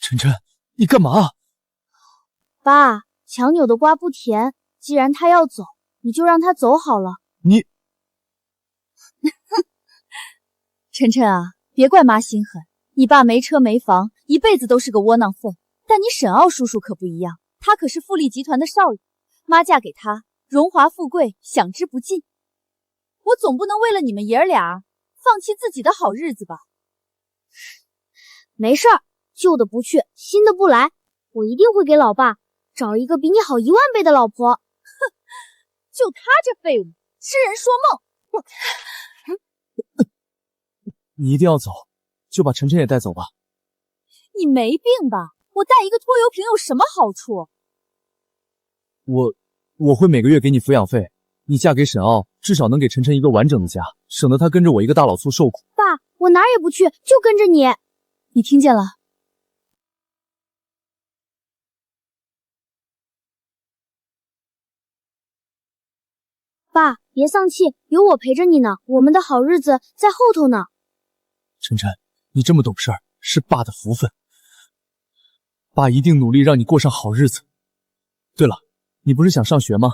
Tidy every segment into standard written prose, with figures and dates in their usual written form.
晨晨，你干嘛？爸，强扭的瓜不甜，既然他要走，你就让他走好了。你，晨晨啊，别怪妈心狠，你爸没车没房，一辈子都是个窝囊废。但你沈傲叔叔可不一样，他可是富力集团的少爷，妈嫁给他，荣华富贵享之不尽。我总不能为了你们爷儿俩放弃自己的好日子吧？没事儿，旧的不去，新的不来，我一定会给老爸找一个比你好10000倍的老婆。哼，就他这废物，痴人说梦。你一定要走，就把晨晨也带走吧。你没病吧？我带一个拖油瓶有什么好处？我会每个月给你抚养费，你嫁给沈傲，至少能给晨晨一个完整的家，省得他跟着我一个大老粗受苦。爸，我哪儿也不去，就跟着你。你听见了？爸，别丧气，有我陪着你呢，我们的好日子在后头呢。晨晨，你这么懂事儿，是爸的福分。爸一定努力让你过上好日子。对了，你不是想上学吗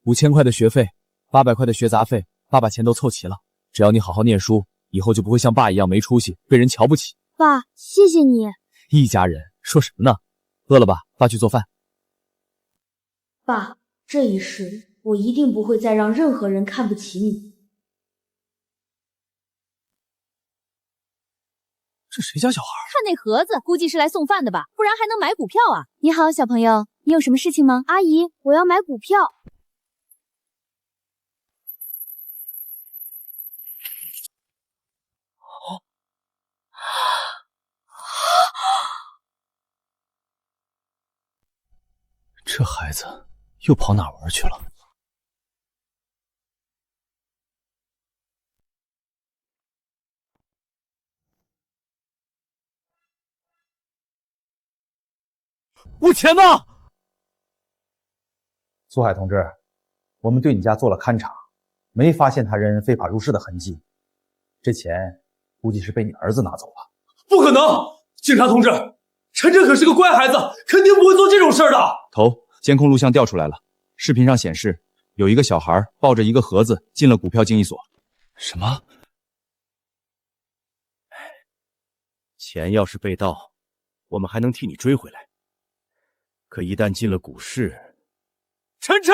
？5000块的学费，800块的学杂费，爸把钱都凑齐了。只要你好好念书，以后就不会像爸一样没出息，被人瞧不起。爸，谢谢你。一家人说什么呢？饿了吧？爸去做饭。爸，这一世我一定不会再让任何人看不起你。这谁家小孩？看那盒子，估计是来送饭的吧，不然还能买股票啊。你好，小朋友，你有什么事情吗？阿姨，我要买股票。这孩子又跑哪玩去了？我钱呢？苏海同志，我们对你家做了勘查，没发现他人非法入室的痕迹。这钱估计是被你儿子拿走了。不可能！警察同志，晨晨可是个乖孩子，肯定不会做这种事儿的。头，监控录像调出来了，视频上显示有一个小孩抱着一个盒子进了股票交易所。什么？钱要是被盗，我们还能替你追回来。可一旦进了股市，晨晨！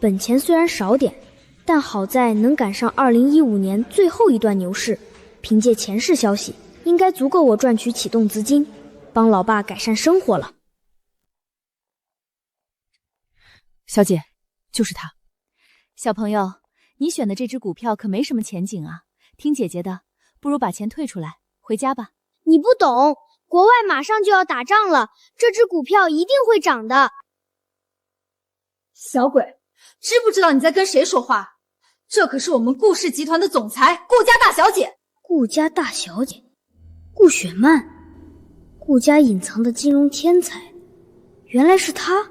本钱虽然少点，但好在能赶上2015年最后一段牛市，凭借前世消息，应该足够我赚取启动资金，帮老爸改善生活了。小姐，就是他。小朋友，你选的这只股票可没什么前景啊，听姐姐的，不如把钱退出来，回家吧。你不懂，国外马上就要打仗了，这只股票一定会涨的。小鬼，知不知道你在跟谁说话？这可是我们顾氏集团的总裁顾家大小姐。顾家大小姐，顾雪曼，顾家隐藏的金融天才，原来是她。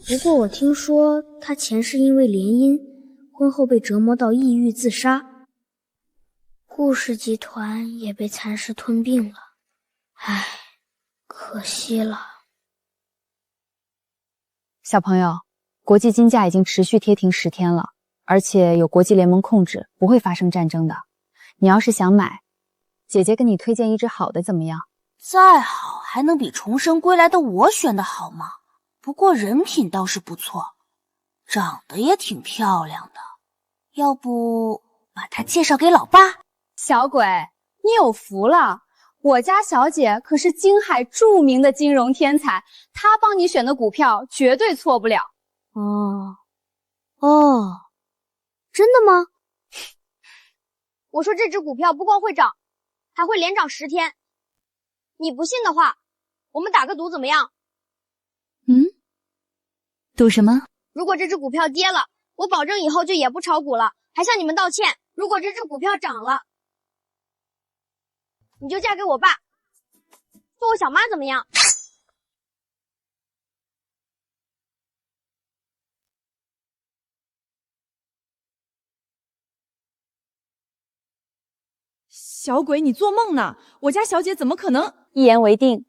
不过我听说她前世因为联姻，婚后被折磨到抑郁自杀，顾氏集团也被蚕食吞并了。唉，可惜了。小朋友，国际金价已经持续跌停10天了，而且有国际联盟控制，不会发生战争的。你要是想买，姐姐给你推荐一只好的怎么样？再好还能比重生归来的我选的好吗？不过人品倒是不错，长得也挺漂亮的，要不把她介绍给老爸？小鬼，你有福了，我家小姐可是京海著名的金融天才，她帮你选的股票绝对错不了。真的吗？我说这只股票不光会涨，还会连涨10天。你不信的话，我们打个赌怎么样？赌什么？如果这只股票跌了，我保证以后就也不炒股了，还向你们道歉。如果这只股票涨了，你就嫁给我爸，做我小妈怎么样？小鬼，你做梦呢！我家小姐怎么可能？一言为定。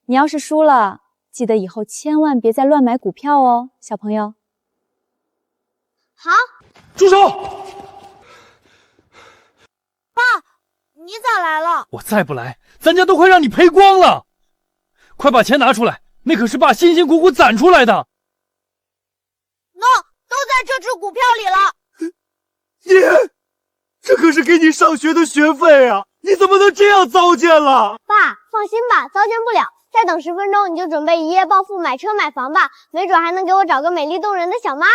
你要是输了，记得以后千万别再乱买股票哦，小朋友。好，住手！你咋来了？我再不来，咱家都快让你赔光了！快把钱拿出来，那可是爸辛辛苦苦攒出来的。都在这只股票里了。爹，这可是给你上学的学费啊！你怎么能这样糟践了？爸，放心吧，糟践不了。再等10分钟，你就准备一夜暴富，买车买房吧，没准还能给我找个美丽动人的小妈。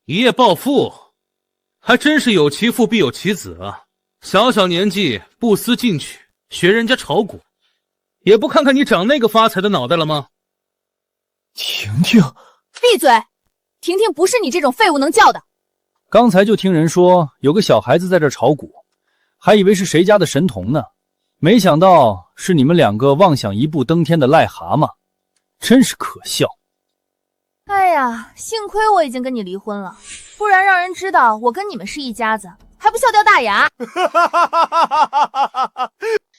一夜暴富，还真是有其父必有其子啊！小小年纪不思进取，学人家炒股，也不看看你长那个发财的脑袋了吗？婷婷，闭嘴！婷婷不是你这种废物能叫的。刚才就听人说有个小孩子在这炒股，还以为是谁家的神童呢，没想到是你们2个妄想一步登天的癞蛤蟆，真是可笑。哎呀，幸亏我已经跟你离婚了，不然让人知道我跟你们是一家子，还不笑掉大牙。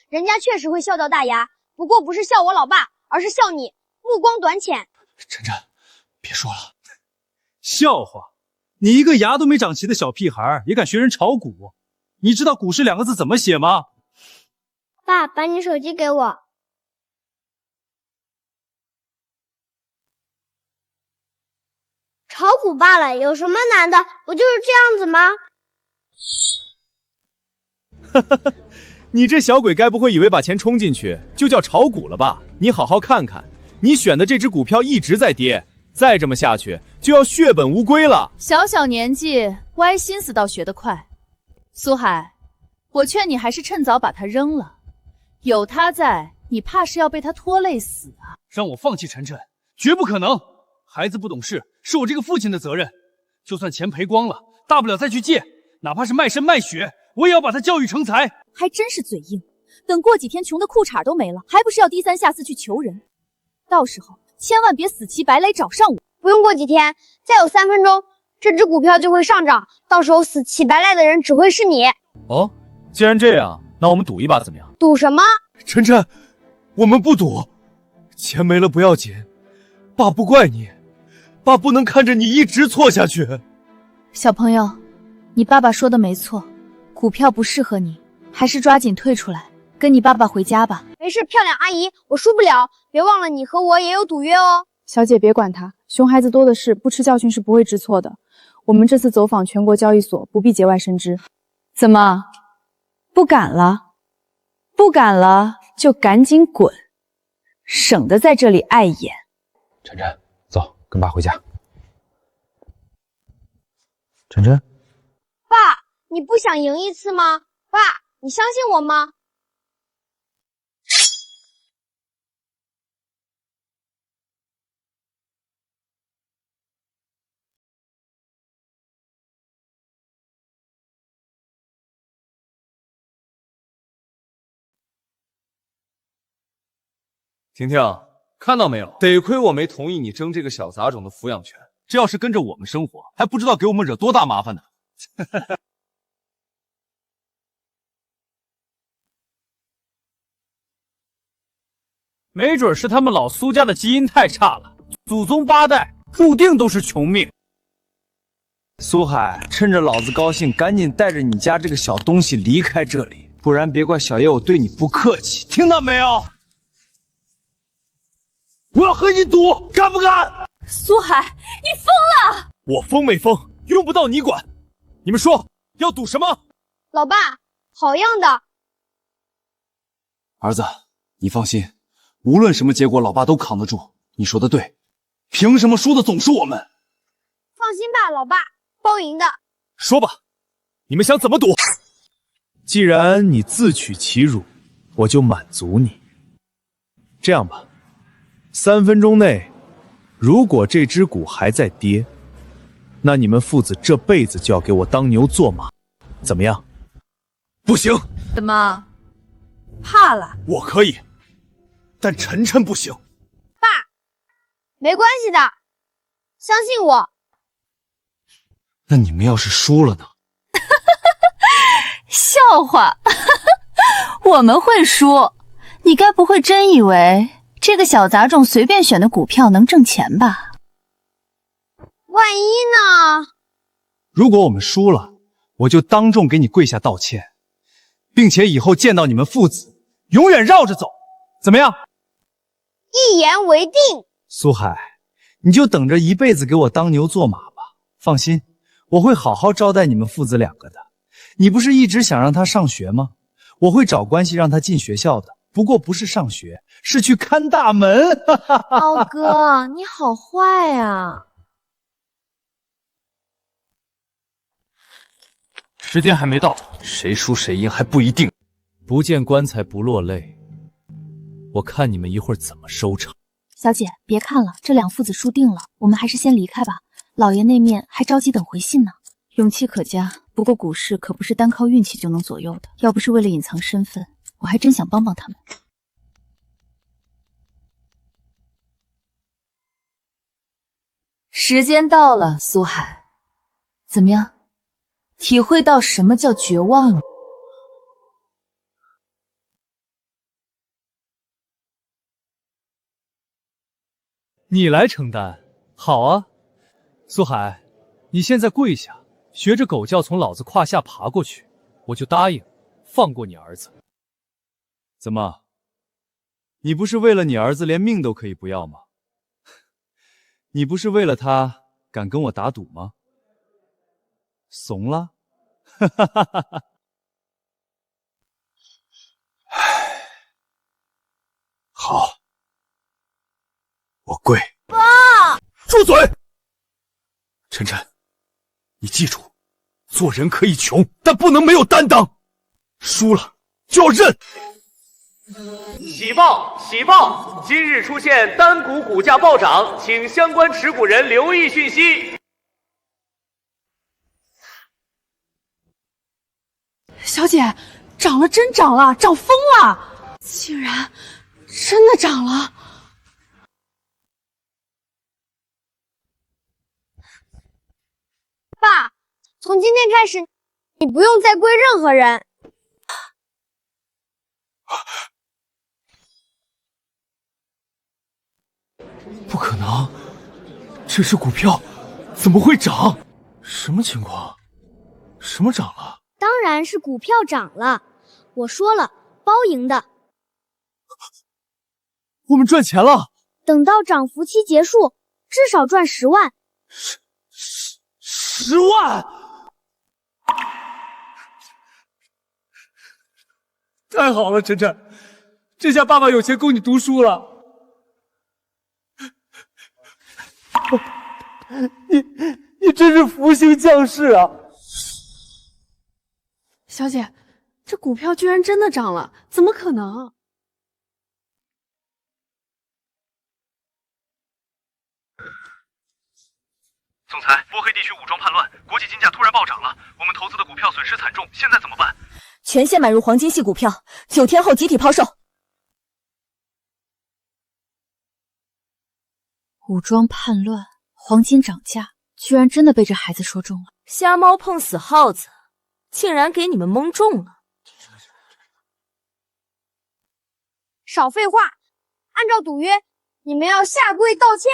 人家确实会笑掉大牙，不过不是笑我老爸，而是笑你目光短浅。晨晨，别说了，笑话！你一个牙都没长齐的小屁孩，也敢学人炒股？你知道股市2个字怎么写吗？爸，把你手机给我。炒股罢了，有什么难的？不就是这样子吗？你这小鬼该不会以为把钱充进去就叫炒股了吧？你好好看看，你选的这只股票一直在跌，再这么下去就要血本无归了。小小年纪歪心思倒学得快，苏海，我劝你还是趁早把它扔了，有他在，你怕是要被他拖累死啊！让我放弃晨晨，绝不可能！孩子不懂事，是我这个父亲的责任。就算钱赔光了，大不了再去借，哪怕是卖身卖血，我也要把他教育成才。还真是嘴硬，等过几天穷的裤衩都没了，还不是要低三下四去求人？到时候千万别死乞白赖找上我。不用过几天，再有3分钟，这只股票就会上涨，到时候死乞白赖的人只会是你。哦，既然这样，那我们赌一把怎么样？赌什么？晨晨，我们不赌，钱没了不要紧，爸不怪你，爸不能看着你一直错下去。小朋友，你爸爸说的没错，股票不适合你，还是抓紧退出来，跟你爸爸回家吧。没事，漂亮阿姨，我输不了，别忘了你和我也有赌约哦。小姐别管他，熊孩子多的是，不吃教训是不会知错的。我们这次走访全国交易所，不必节外生枝。怎么，不敢了？不敢了就赶紧滚，省得在这里碍眼。晨晨，走，跟爸回家。晨晨，爸，你不想赢一次吗？爸，你相信我吗？婷婷，看到没有？得亏我没同意你争这个小杂种的抚养权，这要是跟着我们生活，还不知道给我们惹多大麻烦呢。没准是他们老苏家的基因太差了，祖宗8代注定都是穷命。苏海，趁着老子高兴，赶紧带着你家这个小东西离开这里，不然别怪小爷我对你不客气，听到没有？我要和你赌，敢不敢？苏海，你疯了！我疯没疯，用不到你管。你们说要赌什么？老爸，好样的！儿子，你放心，无论什么结果，老爸都扛得住。你说的对，凭什么输的总是我们？放心吧，老爸，包赢的。说吧，你们想怎么赌？既然你自取其辱，我就满足你。这样吧，3分钟内，如果这只股还在跌，那你们父子这辈子就要给我当牛做马，怎么样？不行，怎么怕了？我可以，但晨晨不行。爸，没关系的，相信我。那你们要是输了呢？笑话，我们会输。你该不会真以为这个小杂种随便选的股票能挣钱吧？万一呢？如果我们输了，我就当众给你跪下道歉，并且以后见到你们父子，永远绕着走，怎么样？一言为定。苏海，你就等着一辈子给我当牛做马吧。放心，我会好好招待你们父子两个的。你不是一直想让他上学吗？我会找关系让他进学校的，不过不是上学，是去看大门。傲哥，你好坏啊！时间还没到，谁输谁赢还不一定。不见棺材不落泪，我看你们一会儿怎么收场。小姐，别看了，这两父子输定了，我们还是先离开吧。老爷那面还着急等回信呢。勇气可嘉，不过股市可不是单靠运气就能左右的。要不是为了隐藏身份，我还真想帮帮他们。时间到了，苏海，怎么样？体会到什么叫绝望了？你来承担，好啊，苏海，你现在跪下，学着狗叫从老子胯下爬过去，我就答应放过你儿子。怎么，你不是为了你儿子连命都可以不要吗？你不是为了他敢跟我打赌吗？怂了？哈哈哈哈哈！好，我跪。爸，住嘴！晨晨，你记住，做人可以穷，但不能没有担当。输了就要认。喜报！喜报！今日出现单股股价暴涨，请相关持股人留意讯息。小姐，涨了，真涨了，涨疯了！竟然真的涨了！爸，从今天开始，你不用再跪任何人。不可能，这只股票怎么会涨？什么情况？什么涨了？当然是股票涨了，我说了，包赢的。我们赚钱了！等到涨幅期结束，至少赚10万。10万！太好了，晨晨，这下爸爸有钱供你读书了。你真是福星降世啊！小姐，这股票居然真的涨了，怎么可能？总裁，波黑地区武装叛乱，国际金价突然暴涨了，我们投资的股票损失惨重，现在怎么办？全线买入黄金系股票，9天后集体抛售。武装叛乱，黄金涨价，居然真的被这孩子说中了。瞎猫碰死耗子，竟然给你们蒙中了。少废话，按照赌约，你们要下跪道歉。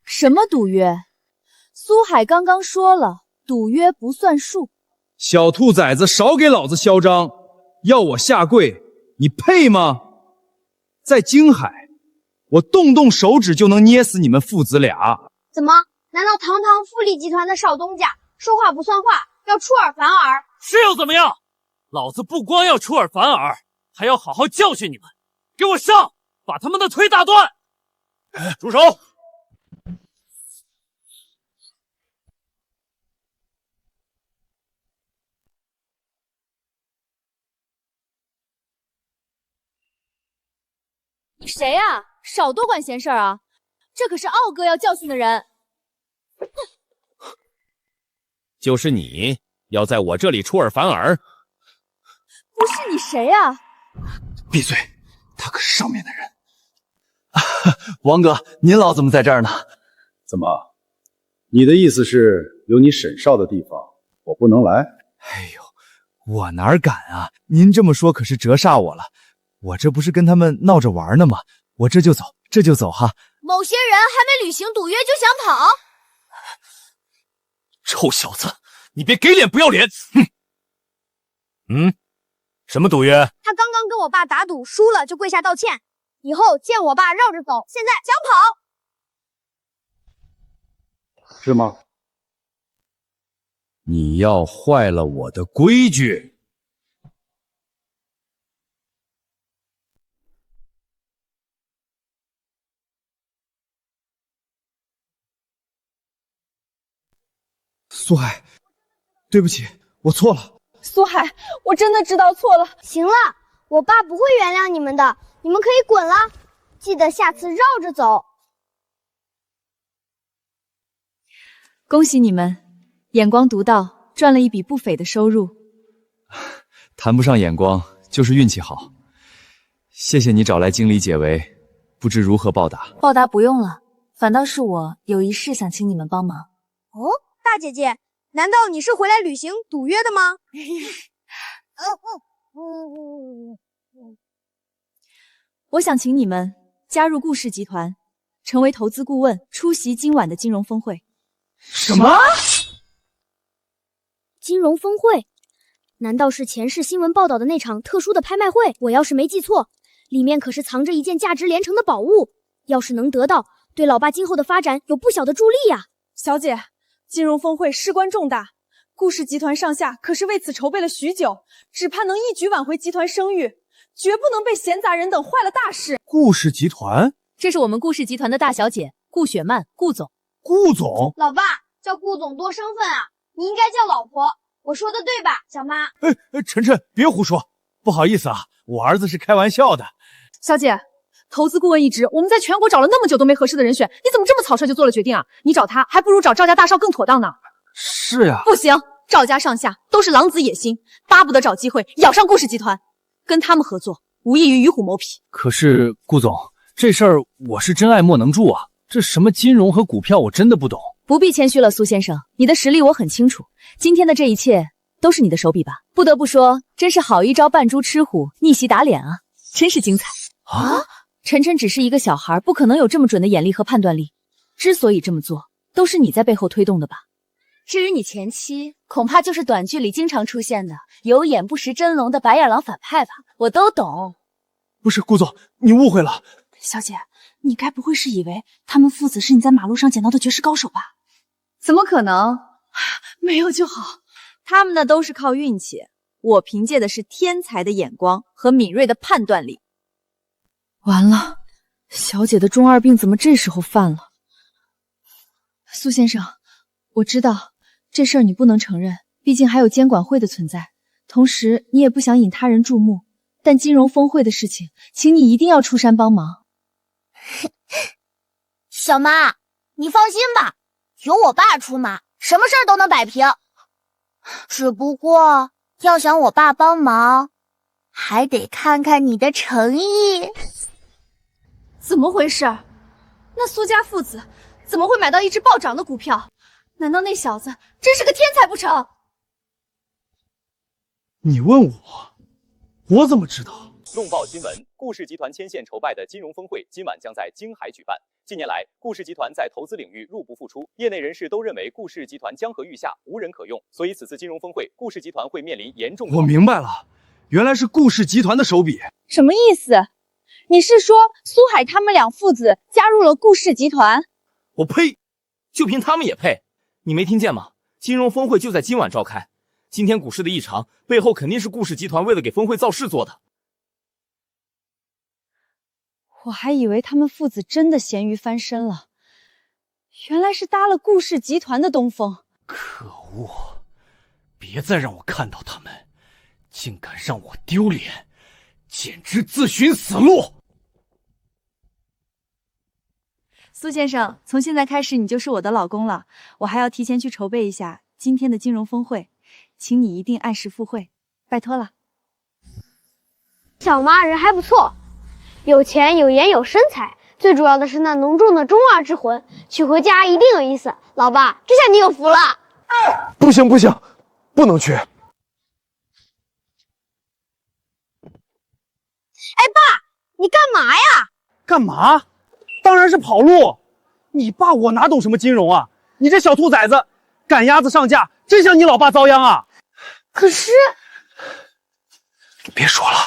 什么赌约？苏海刚刚说了，赌约不算数。小兔崽子，少给老子嚣张！要我下跪，你配吗？在京海，我动手指就能捏死你们父子俩。怎么？难道堂堂富力集团的少东家说话不算话，要出尔反尔？是又怎么样？老子不光要出尔反尔，还要好好教训你们！给我上，把他们的腿打断！住手！你谁啊？少多管闲事儿啊！这可是傲哥要教训的人。就是你要在我这里出尔反尔？不是你谁啊？闭嘴！他可是上面的人。王哥，您老怎么在这儿呢？怎么，你的意思是，有你沈少的地方，我不能来？哎呦，我哪敢啊！您这么说可是折煞我了。我这不是跟他们闹着玩呢吗？我这就走哈。某些人还没履行赌约就想跑，臭小子，你别给脸不要脸！哼！什么赌约？他刚刚跟我爸打赌，输了就跪下道歉，以后见我爸绕着走，现在想跑。是吗？你要坏了我的规矩。苏海，对不起，我错了。苏海，我真的知道错了。行了，我爸不会原谅你们的，你们可以滚了。记得下次绕着走。恭喜你们，眼光独到，赚了一笔不菲的收入。谈不上眼光，就是运气好。谢谢你找来经理解围，不知如何报答。报答不用了，反倒是我有一事想请你们帮忙。哦，大姐姐，难道你是回来履行赌约的吗？我想请你们加入顾氏集团，成为投资顾问，出席今晚的金融峰会。什么？金融峰会？难道是前世新闻报道的那场特殊的拍卖会？我要是没记错，里面可是藏着一件价值连城的宝物，要是能得到，对老爸今后的发展有不小的助力呀。小姐，金融峰会事关重大，顾氏集团上下可是为此筹备了许久，只盼能一举挽回集团声誉，绝不能被闲杂人等坏了大事。顾氏集团？这是我们顾氏集团的大小姐顾雪曼，顾总。顾总？老爸，叫顾总多生分啊，你应该叫老婆。我说的对吧，小妈？晨晨，别胡说，不好意思啊，我儿子是开玩笑的。小姐，投资顾问一职，我们在全国找了那么久都没合适的人选，你怎么这么草率就做了决定啊？你找他，还不如找赵家大少更妥当呢。是呀。不行，赵家上下都是狼子野心，巴不得找机会咬上顾氏集团，跟他们合作，无异于与虎谋皮。可是顾总，这事儿我是真爱莫能助啊，这什么金融和股票我真的不懂。不必谦虚了，苏先生，你的实力我很清楚。今天的这一切都是你的手笔吧？不得不说，真是好一招扮猪吃虎，逆袭打脸啊，真是精彩啊！晨晨只是一个小孩，不可能有这么准的眼力和判断力。之所以这么做，都是你在背后推动的吧？至于你前妻，恐怕就是短剧里经常出现的有眼不识真龙的白眼狼反派吧？我都懂。不是顾总，你误会了。小姐，你该不会是以为他们父子是你在马路上捡到的绝世高手吧？怎么可能？没有就好。他们那都是靠运气，我凭借的是天才的眼光和敏锐的判断力。完了，小姐的中二病怎么这时候犯了？苏先生，我知道这事儿你不能承认，毕竟还有监管会的存在，同时你也不想引他人注目，但金融峰会的事情，请你一定要出山帮忙。小妈，你放心吧，有我爸出马，什么事儿都能摆平。只不过要想我爸帮忙，还得看看你的诚意。怎么回事？那苏家父子怎么会买到一只暴涨的股票？难道那小子真是个天才不成？你问我，我怎么知道？弄报新闻：顾氏集团牵线筹办的金融峰会今晚将在京海举办。近年来，顾氏集团在投资领域入不敷出，业内人士都认为顾氏集团江河欲下，无人可用，所以此次金融峰会，顾氏集团会面临严重。我明白了，原来是顾氏集团的手笔。什么意思？你是说苏海他们两父子加入了顾氏集团？我呸！就凭他们也配？你没听见吗？金融峰会就在今晚召开，今天股市的异常背后肯定是顾氏集团为了给峰会造势做的。我还以为他们父子真的咸鱼翻身了，原来是搭了顾氏集团的东风。可恶！别再让我看到他们，竟敢让我丢脸，简直自寻死路！苏先生，从现在开始你就是我的老公了，我还要提前去筹备一下今天的金融峰会，请你一定按时赴会，拜托了。小妈人还不错，有钱有颜有身材，最主要的是那浓重的中二之魂，娶回家一定有意思。老爸，这下你有福了。不行不行，不能去。哎，爸，你干嘛呀？干嘛？当然是跑路。你爸我哪懂什么金融啊？你这小兔崽子，赶鸭子上架，真像你老爸遭殃啊！可是，别说了，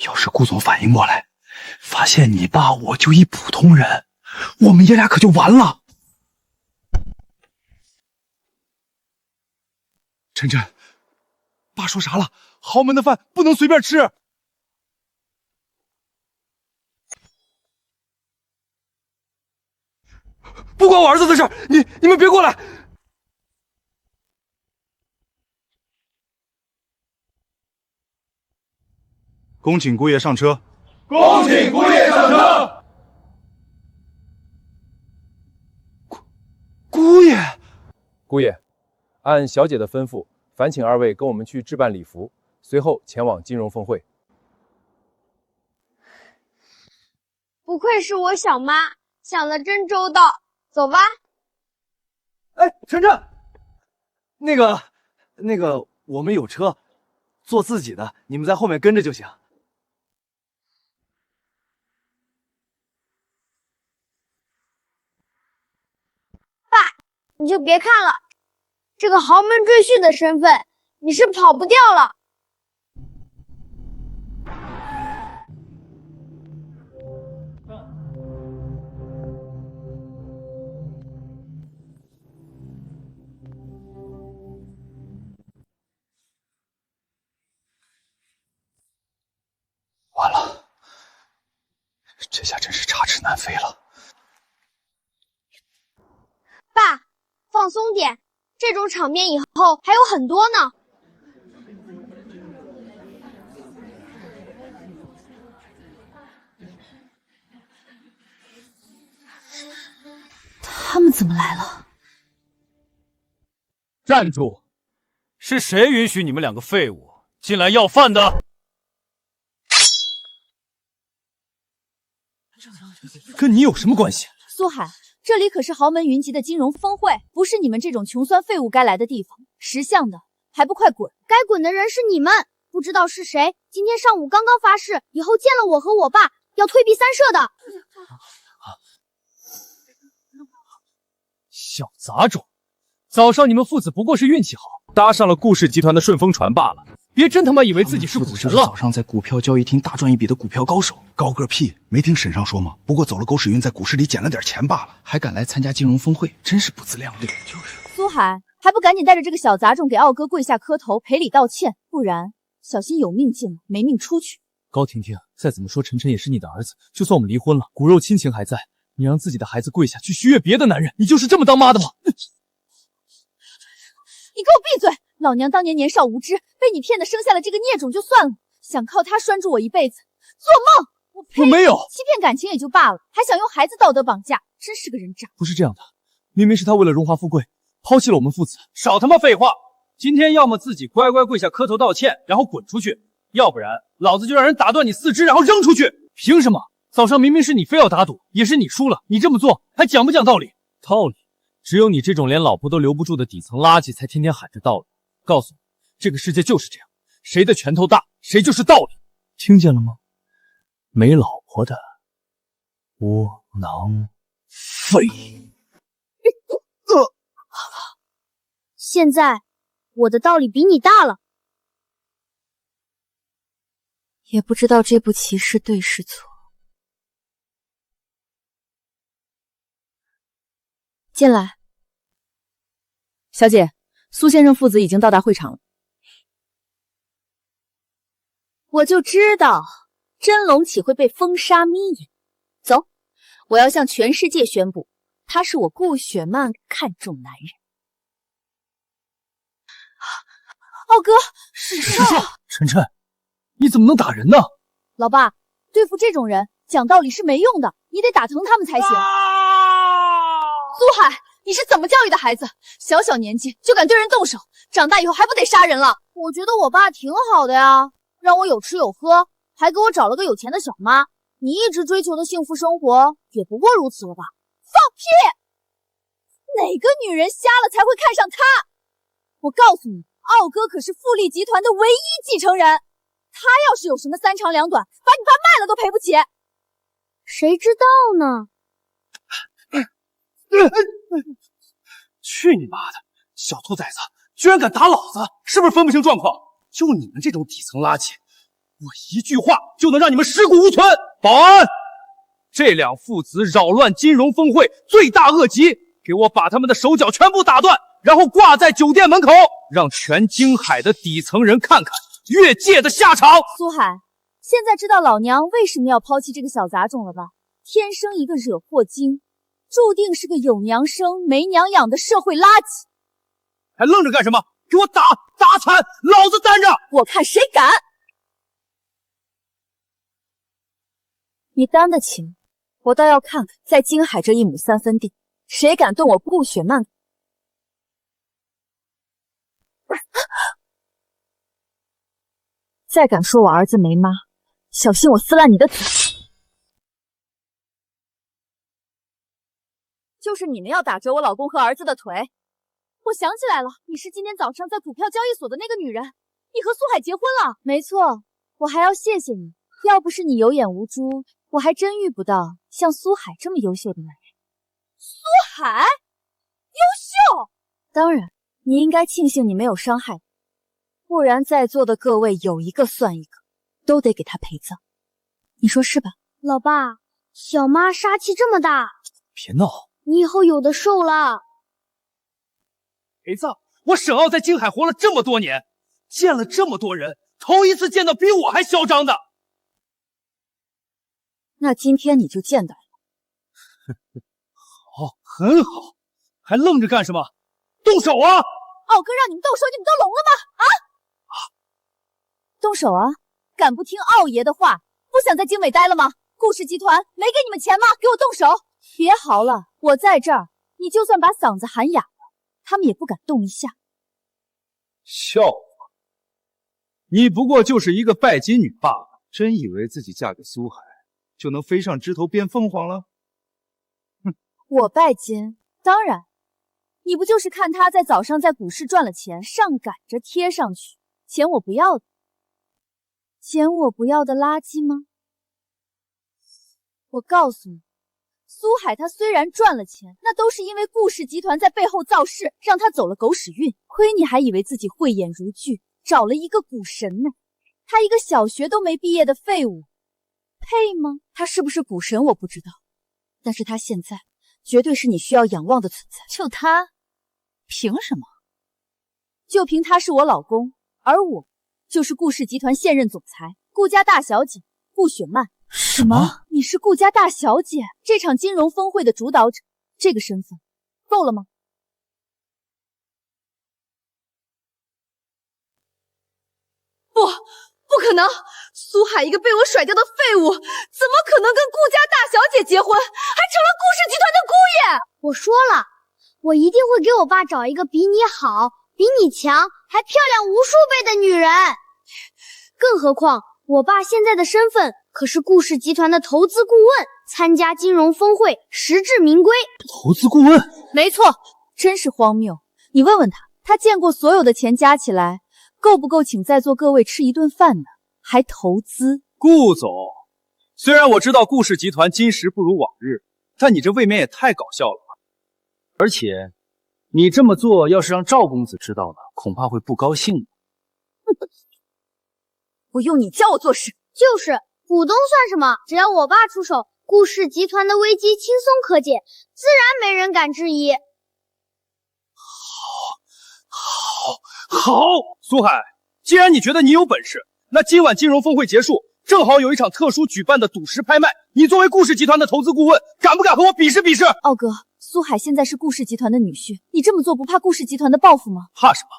要是顾总反应过来，发现你爸我就一普通人，我们爷俩可就完了。晨晨，爸说啥了？豪门的饭不能随便吃。不关我儿子的事，你们别过来。恭请姑爷上车。恭请姑爷上车。姑爷，姑爷，按小姐的吩咐，烦请二位跟我们去置办礼服，随后前往金融峰会。不愧是我小妈，想得真周到。走吧。哎，晨晨，那个，我们有车，坐自己的，你们在后面跟着就行。爸，你就别看了，这个豪门赘婿的身份，你是跑不掉了。完了，这下真是插翅难飞了。爸，放松点，这种场面以后还有很多呢。他们怎么来了？站住！是谁允许你们两个废物进来要饭的？跟你有什么关系？苏海，这里可是豪门云集的金融峰会，不是你们这种穷酸废物该来的地方。识相的，还不快滚！该滚的人是你们，不知道是谁。今天上午刚刚发誓，以后见了我和我爸要退避三舍的。小杂种，早上你们父子不过是运气好，搭上了顾氏集团的顺风船罢了。别真他妈以为自己是股神了！早上在股票交易厅大赚一笔的股票高手，高个屁！没听沈上说吗？不过走了狗屎运，在股市里捡了点钱罢了，还敢来参加金融峰会，真是不自量力。就是。苏海，还不赶紧带着这个小杂种给傲哥跪下磕头赔礼道歉，不然小心有命进来，没命出去。高婷婷，再怎么说晨晨也是你的儿子，就算我们离婚了，骨肉亲情还在，你让自己的孩子跪下去取悦别的男人，你就是这么当妈的吗？你给我闭嘴！老娘当年年少无知，被你骗得生下了这个孽种就算了，想靠他拴住我一辈子，做梦！我没有欺骗感情也就罢了，还想用孩子道德绑架，真是个人渣！不是这样的，明明是他为了荣华富贵，抛弃了我们父子。少他妈废话！今天要么自己乖乖跪下磕头道歉，然后滚出去，要不然老子就让人打断你四肢，然后扔出去！凭什么？早上明明是你非要打赌，也是你输了，你这么做还讲不讲道理？道理？只有你这种连老婆都留不住的底层垃圾才天天喊着道理。告诉你，这个世界就是这样，谁的拳头大，谁就是道理。听见了吗？没老婆的窝囊废。现在我的道理比你大了。也不知道这步棋是对是错。进来。小姐，苏先生父子已经到达会场了。我就知道真龙岂会被封杀眯眼。走，我要向全世界宣布，他是我顾雪曼看中男人。傲哥，史少，晨晨，你怎么能打人呢？老爸，对付这种人，讲道理是没用的，你得打疼他们才行。苏海，你是怎么教育的孩子？小小年纪就敢对人动手，长大以后还不得杀人了？我觉得我爸挺好的呀，让我有吃有喝，还给我找了个有钱的小妈。你一直追求的幸福生活也不过如此了吧？放屁！哪个女人瞎了才会看上他？我告诉你，傲哥可是富力集团的唯一继承人，他要是有什么三长两短，把你爸卖了都赔不起。谁知道呢？去你妈的！小兔崽子居然敢打老子，是不是分不清状况？就你们这种底层垃圾，我一句话就能让你们尸骨无存！保安，这两父子扰乱金融峰会，罪大恶极，给我把他们的手脚全部打断，然后挂在酒店门口，让全京海的底层人看看越界的下场。苏海，现在知道老娘为什么要抛弃这个小杂种了吧？天生一个惹祸精，注定是个有娘生没娘养的社会垃圾。还愣着干什么？给我打惨，老子担着！我看谁敢！你担得起，我倒要看看，在京海这1亩3分地，谁敢动我顾雪曼？再敢说我儿子没妈，小心我撕烂你的嘴！就是你们要打折我老公和儿子的腿。我想起来了，你是今天早上在股票交易所的那个女人，你和苏海结婚了。没错，我还要谢谢你，要不是你有眼无珠，我还真遇不到像苏海这么优秀的男人。苏海，优秀？当然，你应该庆幸你没有伤害我，不然在座的各位有一个算一个，都得给他陪葬。你说是吧？老爸，小妈杀气这么大，别闹，你以后有的受了。陪葬？我沈傲在京海活了这么多年，见了这么多人，头一次见到比我还嚣张的。那今天你就见到了。好，很好，还愣着干什么？动手啊！傲哥让你们动手，你们都聋了吗？动手啊！敢不听傲爷的话，不想在京美待了吗？顾氏集团没给你们钱吗？给我动手！别嚎了，我在这儿，你就算把嗓子喊哑了，他们也不敢动一下。笑话！你不过就是一个拜金女罢了，真以为自己嫁给苏海就能飞上枝头变凤凰了？哼！我拜金，当然，你不就是看他在早上在股市赚了钱，上赶着贴上去，钱我不要的，钱我不要的垃圾吗？我告诉你，苏海他虽然赚了钱，那都是因为顾氏集团在背后造势，让他走了狗屎运。亏你还以为自己慧眼如炬，找了一个股神呢。他一个小学都没毕业的废物，配吗？他是不是股神我不知道，但是他现在绝对是你需要仰望的存在。就他，凭什么？就凭他是我老公，而我就是顾氏集团现任总裁，顾家大小姐顾雪曼。什么？你是顾家大小姐，这场金融峰会的主导者，这个身份够了吗？不可能！苏海一个被我甩掉的废物，怎么可能跟顾家大小姐结婚，还成了顾氏集团的姑爷？我说了，我一定会给我爸找一个比你好、比你强，还漂亮无数倍的女人。更何况，我爸现在的身份可是顾氏集团的投资顾问，参加金融峰会，实至名归。投资顾问？没错，真是荒谬。你问问他，他见过所有的钱加起来，够不够请在座各位吃一顿饭呢？还投资？顾总，虽然我知道顾氏集团今时不如往日，但你这未免也太搞笑了吧！而且，你这么做要是让赵公子知道了，恐怕会不高兴。我用你教我做事。就是股东算什么？只要我爸出手，顾氏集团的危机轻松可解，自然没人敢质疑。好，苏海，既然你觉得你有本事，那今晚金融峰会结束，正好有一场特殊举办的赌石拍卖，你作为顾氏集团的投资顾问，敢不敢和我比试比试？傲哥，苏海现在是顾氏集团的女婿，你这么做不怕顾氏集团的报复吗？怕什么？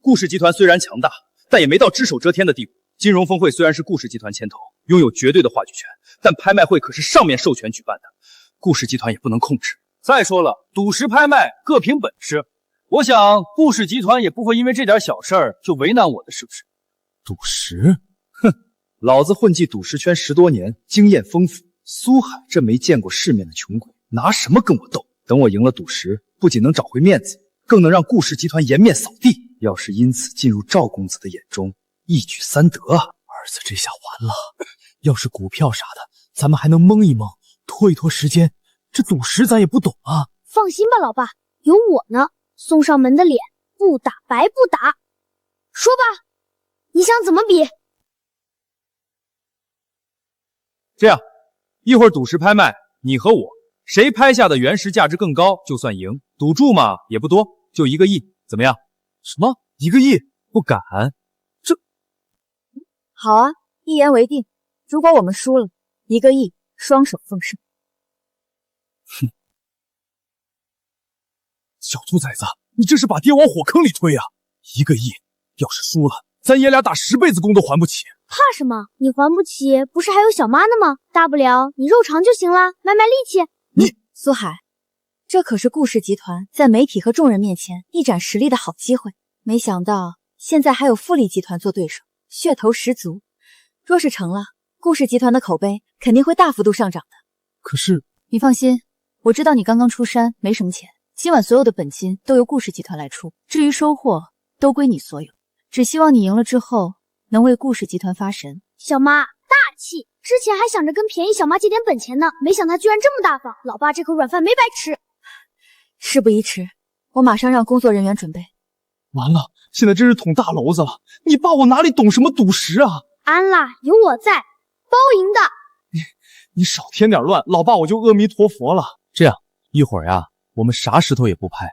顾氏集团虽然强大，但也没到只手遮天的地步。金融峰会虽然是顾氏集团牵头，拥有绝对的话语权，但拍卖会可是上面授权举办的，顾氏集团也不能控制。再说了，赌石拍卖各凭本事，我想顾氏集团也不会因为这点小事儿就为难我的，是不是？赌石？哼，老子混迹赌石圈10多年，经验丰富，苏海这没见过世面的穷鬼，拿什么跟我斗？等我赢了赌石，不仅能找回面子，更能让顾氏集团颜面扫地。要是因此进入赵公子的眼中，一举三得啊！儿子这下完了，要是股票啥的，咱们还能蒙一蒙，拖一拖时间。这赌石咱也不懂啊。放心吧，老爸，有我呢。送上门的脸，不打白不打。说吧，你想怎么比？这样，一会儿赌石拍卖，你和我，谁拍下的原石价值更高，就算赢。赌注嘛也不多，就1个亿，怎么样？什么1个亿？不敢。好啊，一言为定。如果我们输了，1个亿，双手奉上。哼，小兔崽子，你这是把爹往火坑里推啊！1个亿，要是输了，咱爷俩打10辈子工都还不起。怕什么？你还不起，不是还有小妈呢吗？大不了你肉偿就行了，卖力气。苏海，这可是顾氏集团在媒体和众人面前一展实力的好机会。没想到现在还有富力集团做对手，噱头十足。若是成了，顾氏集团的口碑肯定会大幅度上涨的。可是你放心，我知道你刚刚出山没什么钱，今晚所有的本金都由顾氏集团来出，至于收获都归你所有。只希望你赢了之后能为顾氏集团发神。小妈大气，之前还想着跟便宜小妈借点本钱呢，没想到居然这么大方。老爸这口软饭没白吃。事不宜迟，我马上让工作人员准备。完了，现在真是捅大娄子了！你爸我哪里懂什么赌石啊？安啦，有我在，包赢的。你少添点乱，老爸我就阿弥陀佛了。这样，一会儿呀，我们啥石头也不拍，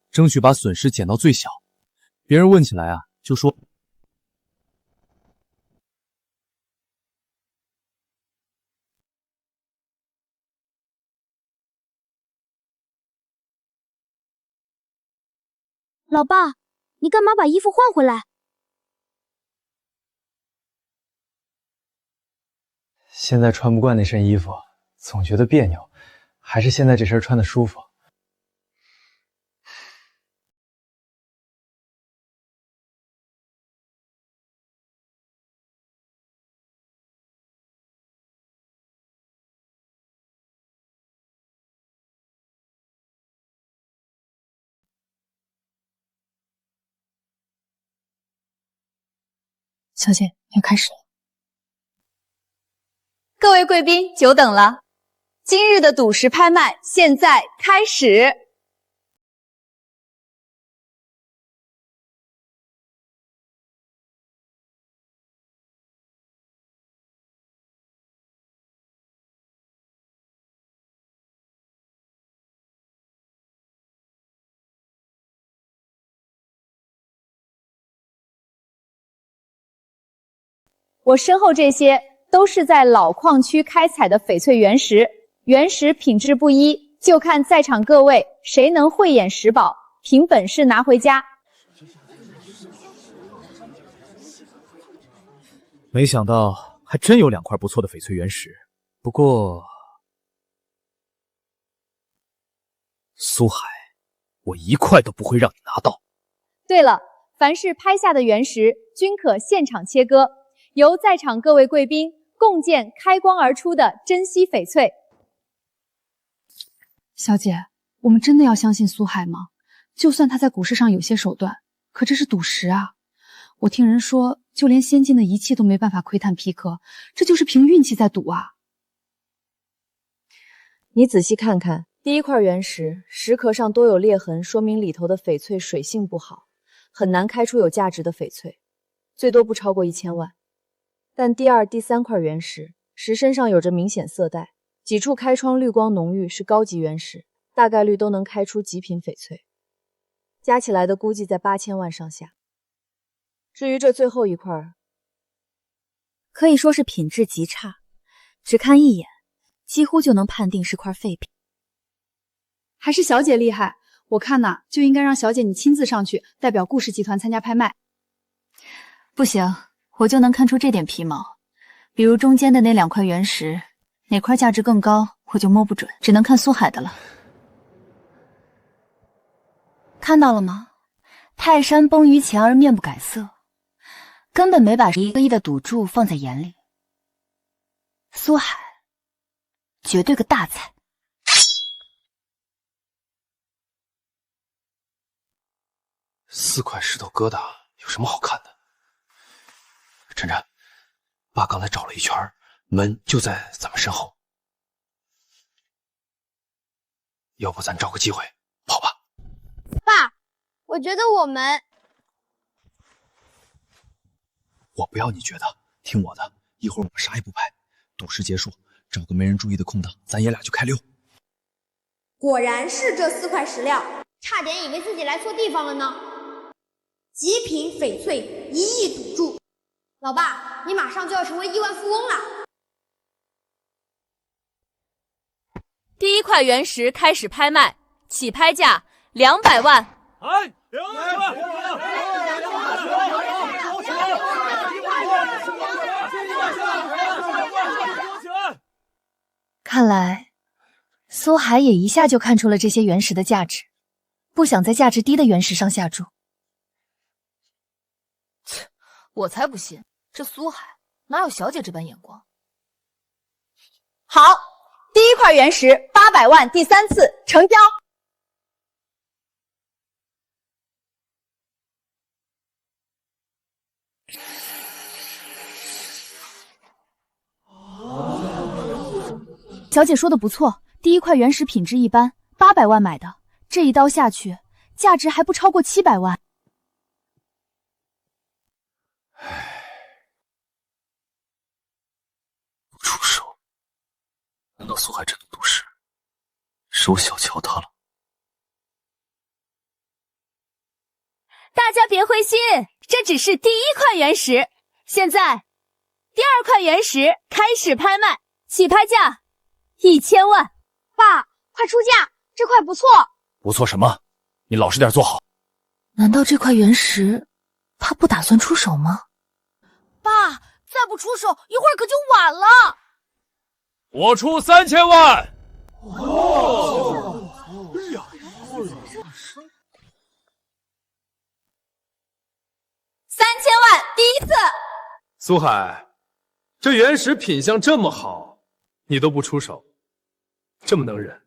争取把损失减到最小。别人问起来啊，就说老爸，你干嘛把衣服换回来？现在穿不惯那身衣服，总觉得别扭，还是现在这身穿的舒服。小姐，要开始了。各位贵宾，久等了。今日的赌石拍卖现在开始。我身后这些都是在老矿区开采的翡翠原石，原石品质不一，就看在场各位谁能慧眼识宝，凭本事拿回家。没想到还真有2块不错的翡翠原石，不过苏海，我1块都不会让你拿到。对了，凡是拍下的原石均可现场切割，由在场各位贵宾共建开光而出的珍稀翡翠。小姐，我们真的要相信苏海吗？就算他在股市上有些手段，可这是赌石啊！我听人说，就连先进的仪器都没办法窥探批刻，这就是凭运气在赌啊！你仔细看看，第一块原石，石壳上多有裂痕，说明里头的翡翠水性不好，很难开出有价值的翡翠，最多不超过1000万。但第2、第3块原石，石身上有着明显色带，几处开窗绿光浓郁，是高级原石，大概率都能开出极品翡翠，加起来的估计在8000万上下。至于这最后一块，可以说是品质极差，只看一眼，几乎就能判定是块废品。还是小姐厉害，我看呐，就应该让小姐你亲自上去，代表顾氏集团参加拍卖。不行，我就能看出这点皮毛，比如中间的那2块原石，哪块价值更高，我就摸不准，只能看苏海的了。看到了吗？泰山崩于前而面不改色，根本没把1个亿的赌注放在眼里。苏海，绝对个大菜。4块石头疙瘩有什么好看的？晨晨，爸刚才找了一圈，门就在咱们身后。要不咱找个机会跑吧？爸，我觉得我不要你觉得，听我的，一会儿我们啥也不拍，赌石结束，找个没人注意的空档，咱爷俩就开溜。果然是这4块石料，差点以为自己来错地方了呢。极品翡翠1亿赌注，老爸，你马上就要成为亿万富翁了。第1块原石开始拍卖，起拍价200万。哎，200万！看来苏海也一下就看出了这些原石的价值，不想在价值低的原石上下注。切，我才不信，这苏海哪有小姐这般眼光？好，第1块原石800万，第3次成交。小姐说的不错，第1块原石品质一般，800万买的，这一刀下去，价值还不超过700万。不出手，难道苏海真的赌石？是我小瞧他了。大家别灰心，这只是第1块原石，现在第2块原石开始拍卖，起拍价1000万。爸，快出价，这块不错。不错什么？你老实点坐好。难道这块原石他不打算出手吗？爸，再不出手，一会儿可就晚了。我出3000万。3000万，第1次。苏海，这原石品相这么好，你都不出手，这么能忍，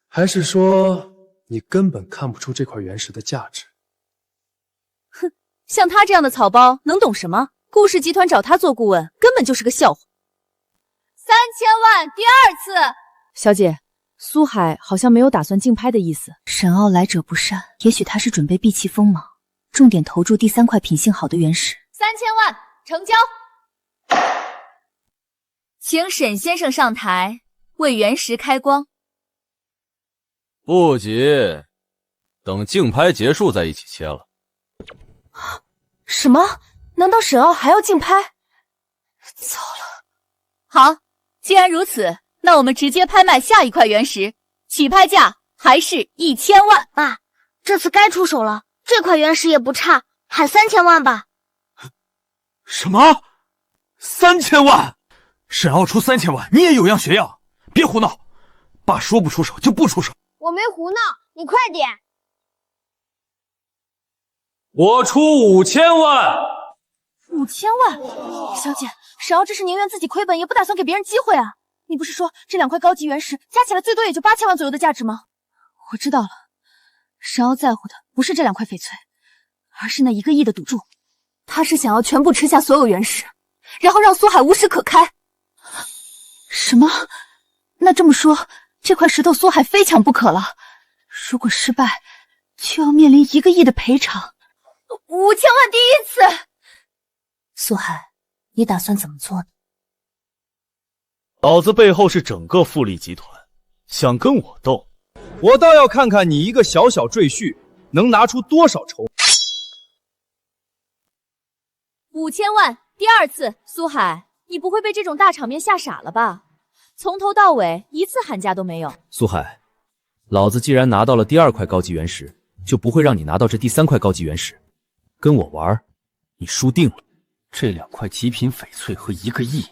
还是说你根本看不出这块原石的价值？哼，像他这样的草包能懂什么？顾氏集团找他做顾问，根本就是个笑话。3000万，第2次。小姐，苏海好像没有打算竞拍的意思。沈傲来者不善，也许他是准备避其锋芒，重点投注第3块品性好的原石。3000万，成交。请沈先生上台为原石开光。不急，等竞拍结束再一起切了。什么？难道沈傲还要竞拍？糟了！好，既然如此，那我们直接拍卖下一块原石，起拍价还是1000万。爸，这次该出手了，这块原石也不差，喊3000万吧。什么？3000万？沈傲出3000万，你也有样学样，别胡闹！爸说不出手就不出手。我没胡闹，你快点。我出5000万。5000万？小姐，沈傲这是宁愿自己亏本，也不打算给别人机会啊！你不是说这2块高级原石加起来最多也就8000万左右的价值吗？我知道了，沈傲在乎的不是这2块翡翠，而是那1个亿的赌注。他是想要全部吃下所有原石，然后让苏海无石可开。什么？那这么说，这块石头苏海非抢不可了。如果失败，就要面临1个亿的赔偿。5000万第1次。苏海，你打算怎么做呢？老子背后是整个富力集团，想跟我斗，我倒要看看你一个小小赘婿能拿出多少筹。 5000万第2次，苏海，你不会被这种大场面吓傻了吧？从头到尾一次喊价都没有。苏海，老子既然拿到了第2块高级原石，就不会让你拿到这第3块高级原石。跟我玩，你输定了。这2块极品翡翠和1个亿，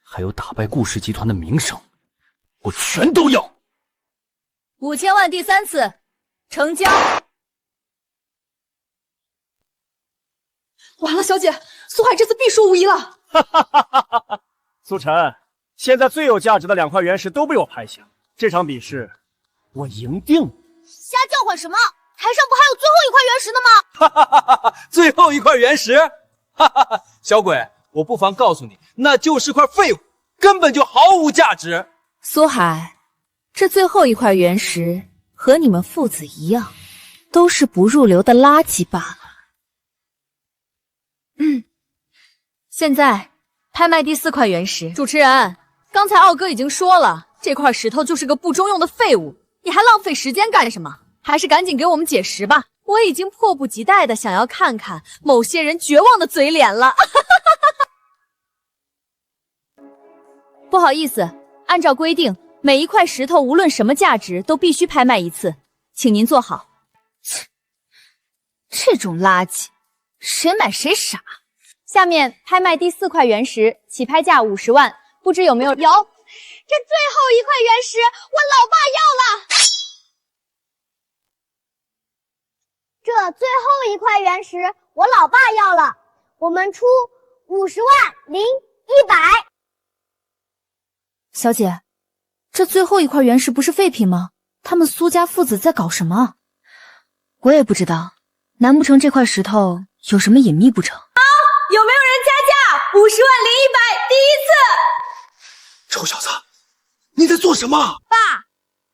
还有打败顾氏集团的名声，我全都要。5000万第3次，成交。完了，小姐，苏海这次必输无疑了。苏晨，现在最有价值的2块原石都被我拍下，这场比试我赢定了。瞎叫唤什么？台上不还有最后1块原石呢吗？哈哈哈哈！最后1块原石，哈哈哈！小鬼，我不妨告诉你，那就是块废物，根本就毫无价值。苏海，这最后1块原石和你们父子一样，都是不入流的垃圾罢了。现在拍卖第4块原石。主持人，刚才奥哥已经说了，这块石头就是个不中用的废物，你还浪费时间干什么？还是赶紧给我们解释吧！我已经迫不及待的想要看看某些人绝望的嘴脸了。不好意思，按照规定，每1块石头无论什么价值都必须拍卖1次，请您坐好。这种垃圾，谁买谁傻。下面拍卖第4块原石，起拍价50万，不知有没有？有，这最后1块原石，我老爸要了。这最后1块原石，我老爸要了，我们出50万零100。小姐，这最后1块原石不是废品吗？他们苏家父子在搞什么？我也不知道，难不成这块石头有什么隐秘不成？有没有人加价？50万零100，第1次！臭小子，你在做什么？爸，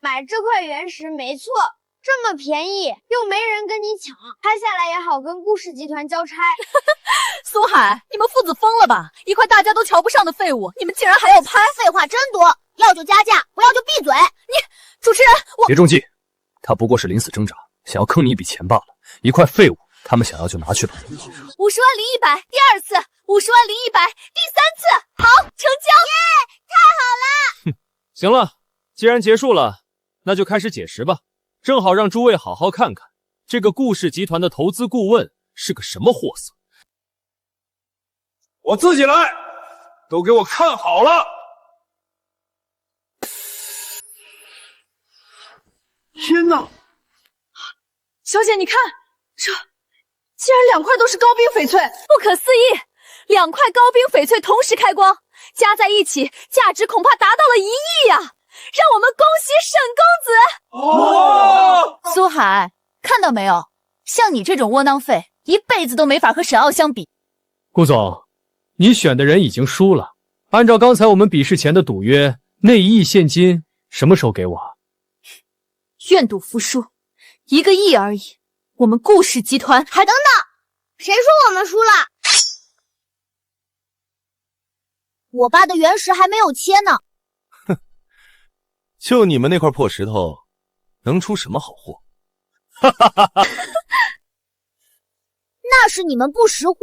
买这块原石没错，这么便宜，又没人跟你抢，拍下来也好跟顾氏集团交差。苏海，你们父子疯了吧？1块大家都瞧不上的废物，你们竟然还要拍？废话真多，要就加价，不要就闭嘴。主持人，我别中计，他不过是临死挣扎，想要坑你一笔钱罢了。1块废物，他们想要就拿去吧。50万零100，第2次；50万零100，第3次。好，成交！耶，太好了！行了，既然结束了，那就开始解释吧。正好让诸位好好看看，这个顾氏集团的投资顾问是个什么货色。我自己来，都给我看好了！天哪！小姐，你看，这竟然2块都是高冰翡翠，不可思议！2块高冰翡翠同时开光，加在一起，价值恐怕达到了1亿呀！让我们恭喜沈公子！哦，苏海，看到没有？像你这种窝囊废，一辈子都没法和沈傲相比。顾总，你选的人已经输了。按照刚才我们比试前的赌约，那1亿现金什么时候给我？愿赌服输，1个亿而已。我们顾氏集团还……等等，谁说我们输了？我爸的原石还没有切呢。就你们那块破石头，能出什么好货？那是你们不识货。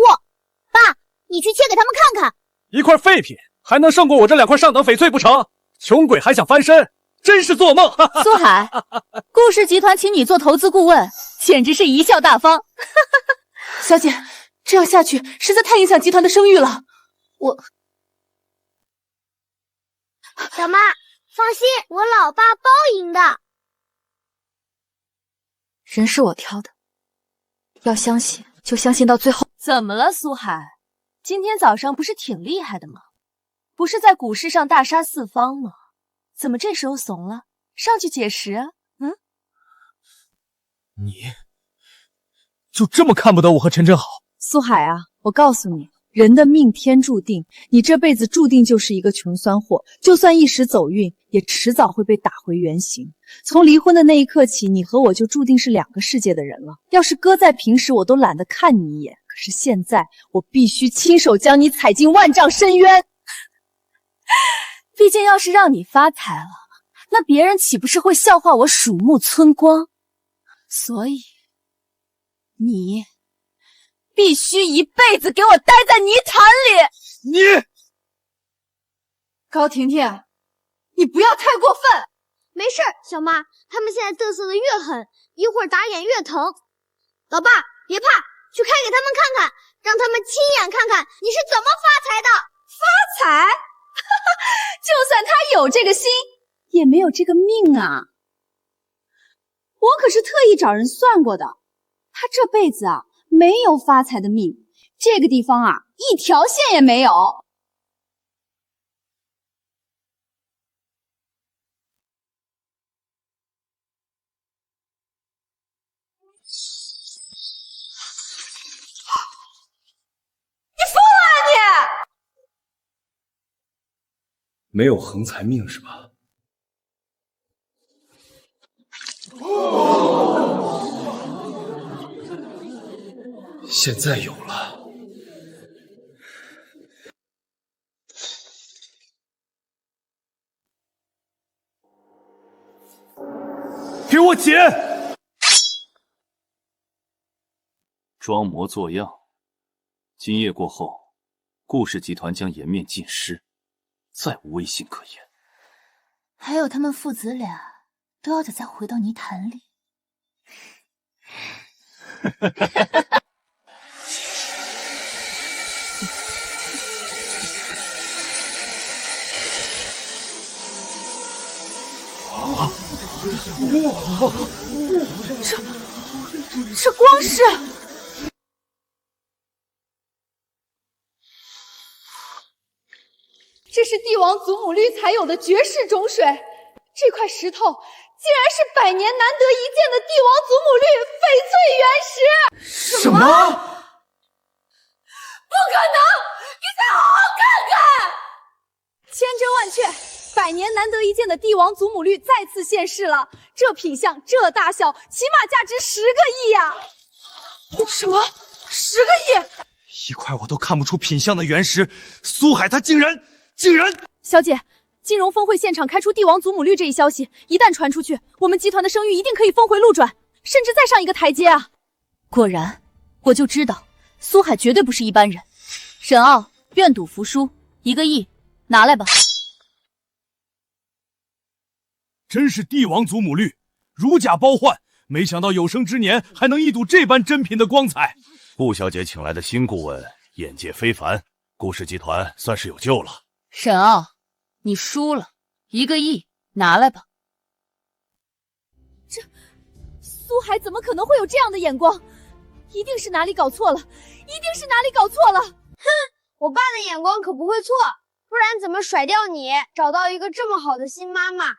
爸，你去切给他们看看。1块废品还能胜过我这2块上等翡翠不成？穷鬼还想翻身，真是做梦！苏海，顾氏集团请你做投资顾问，简直是贻笑大方。小姐，这样下去实在太影响集团的声誉了。小妈，放心，我老爸包赢的。人是我挑的，要相信就相信到最后。怎么了，苏海？今天早上不是挺厉害的吗？不是在股市上大杀四方吗？怎么这时候怂了？上去解释啊！你就这么看不得我和陈真好？苏海啊，我告诉你，人的命天注定，你这辈子注定就是一个穷酸货，就算一时走运，也迟早会被打回原形。从离婚的那一刻起，你和我就注定是2个世界的人了。要是搁在平时，我都懒得看你一眼，可是现在，我必须亲手将你踩进万丈深渊。毕竟要是让你发财了，那别人岂不是会笑话我鼠目寸光？所以，你必须一辈子给我待在泥潭里！你，高婷婷，你不要太过分。没事，小妈，他们现在嘚瑟的越狠，一会儿打眼越疼。老爸，别怕，去开给他们看看，让他们亲眼看看你是怎么发财的。发财？就算他有这个心，也没有这个命啊！我可是特意找人算过的，他这辈子啊没有发财的命，这个地方啊一条线也没有。没有横财命是吧？现在有了。给我捡！装模作样。今夜过后，顾氏集团将颜面尽失，再无威信可言。还有他们父子俩都要得再回到泥潭里。这光是……这是帝王祖母绿才有的绝世种水，这块石头竟然是百年难得一见的帝王祖母绿翡翠原石！什么？不可能！你再好好看看！千真万确，百年难得一见的帝王祖母绿再次现世了。这品相，这大小，起码价值10个亿呀！什么？10个亿？一块我都看不出品相的原石，苏海他竟然……小姐，金融峰会现场开出帝王祖母绿这一消息，一旦传出去，我们集团的声誉一定可以峰回路转，甚至再上一个台阶啊！果然，我就知道苏海绝对不是一般人。沈傲，愿赌服输，1个亿，拿来吧。真是帝王祖母绿，如假包换，没想到有生之年还能一睹这般珍品的光彩。顾小姐请来的新顾问眼界非凡，顾氏集团算是有救了。沈傲，你输了，1个亿，拿来吧。苏海怎么可能会有这样的眼光？一定是哪里搞错了，一定是哪里搞错了！哼，我爸的眼光可不会错，不然怎么甩掉你，找到一个这么好的新妈妈？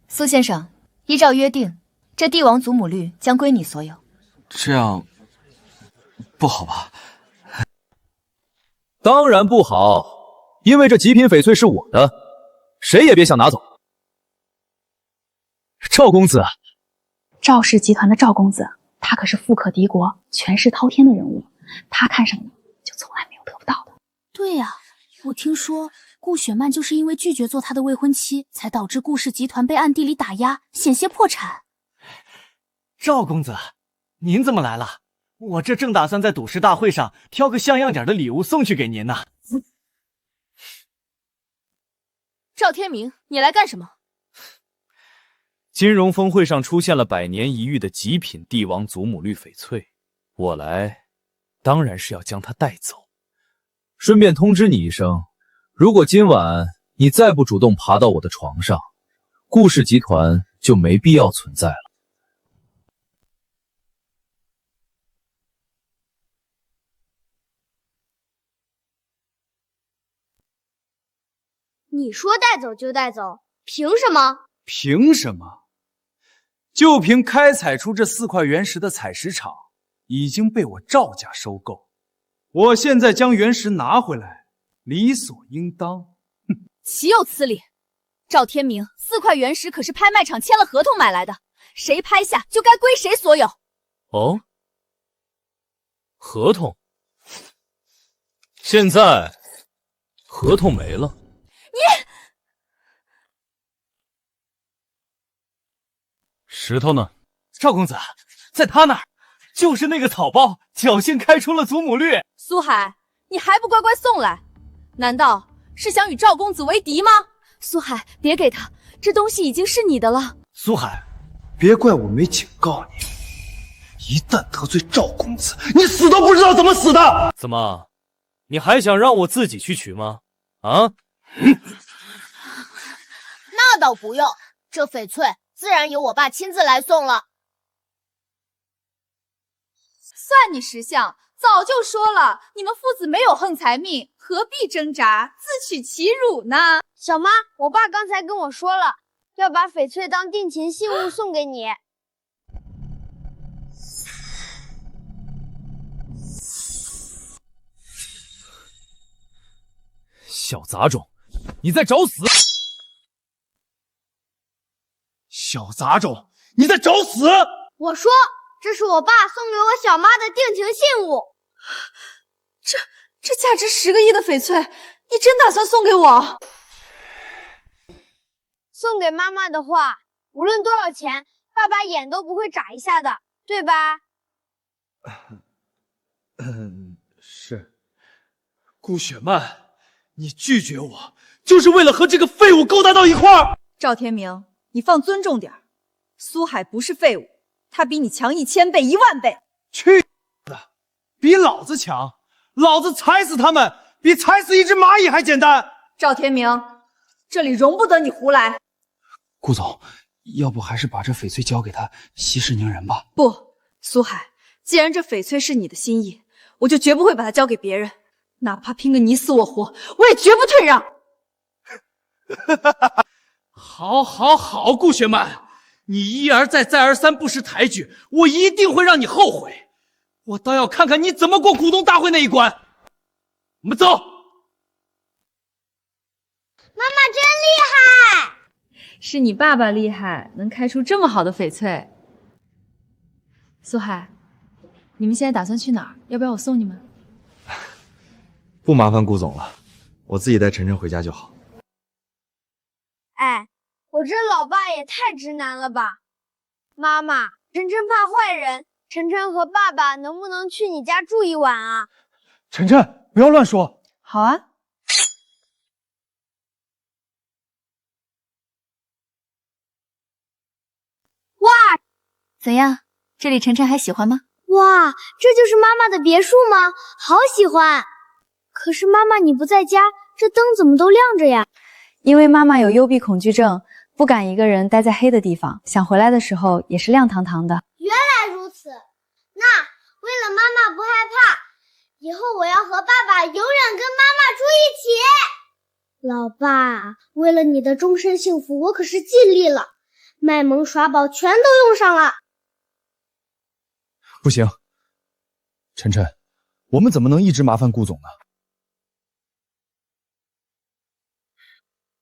苏先生，依照约定，这帝王祖母绿将归你所有。这样不好吧？当然不好，因为这极品翡翠是我的，谁也别想拿走。赵公子，赵氏集团的赵公子，他可是富可敌国、权势滔天的人物，他看上你就从来没有得不到的。对呀，我听说顾雪曼就是因为拒绝做他的未婚妻，才导致顾氏集团被暗地里打压，险些破产。赵公子，您怎么来了？我这正打算在赌石大会上挑个像样点的礼物送去给您呢。赵天明，你来干什么？金融峰会上出现了百年一遇的极品帝王祖母绿翡翠，我来当然是要将它带走。顺便通知你一声，如果今晚你再不主动爬到我的床上，顾氏集团就没必要存在了。你说带走就带走，凭什么？凭什么？就凭开采出这4块原石的采石场已经被我赵家收购，我现在将原石拿回来，理所应当。岂有此理！赵天明，4块原石可是拍卖场签了合同买来的，谁拍下就该归谁所有。哦，合同？现在合同没了。石头呢？赵公子，在他那儿，就是那个草包侥幸开出了祖母绿。苏海，你还不乖乖送来？难道是想与赵公子为敌吗？苏海，别给他，这东西已经是你的了。苏海，别怪我没警告你，一旦得罪赵公子，你死都不知道怎么死的。怎么，你还想让我自己去取吗？啊？那倒不用，这翡翠自然由我爸亲自来送了。算你识相，早就说了，你们父子没有横财命，何必挣扎，自取其辱呢？小妈，我爸刚才跟我说了，要把翡翠当定情信物送给你。小杂种，你在找死！小杂种，你在找死！我说，这是我爸送给我小妈的定情信物。这价值10个亿的翡翠，你真打算送给我？送给妈妈的话，无论多少钱，爸爸眼都不会眨一下的，对吧？是。顾雪曼，你拒绝我，就是为了和这个废物勾搭到一块儿。赵天明，你放尊重点。苏海不是废物，他比你强1000倍、10000倍。去的，比老子强，老子踩死他们比踩死一只蚂蚁还简单。赵天明，这里容不得你胡来。顾总，要不还是把这翡翠交给他，息事宁人吧。不，苏海，既然这翡翠是你的心意，我就绝不会把它交给别人，哪怕拼个你死我活，我也绝不退让。好，顾雪曼，你一而再再而三不识抬举，我一定会让你后悔。我倒要看看你怎么过股东大会那一关。我们走。妈妈真厉害！是你爸爸厉害，能开出这么好的翡翠。苏海，你们现在打算去哪儿？要不要我送你们？不麻烦顾总了，我自己带晨晨回家就好。哎，我这老爸也太直男了吧！妈妈，晨晨怕坏人，晨晨和爸爸能不能去你家住一晚啊？晨晨，不要乱说。好啊。哇，怎样？这里晨晨还喜欢吗？哇，这就是妈妈的别墅吗？好喜欢。可是妈妈你不在家，这灯怎么都亮着呀？因为妈妈有幽闭恐惧症，不敢一个人待在黑的地方，想回来的时候也是亮堂堂的。原来如此，那为了妈妈不害怕，以后我要和爸爸永远跟妈妈住一起。老爸，为了你的终身幸福，我可是尽力了，卖萌耍宝全都用上了。不行，晨晨，我们怎么能一直麻烦顾总呢？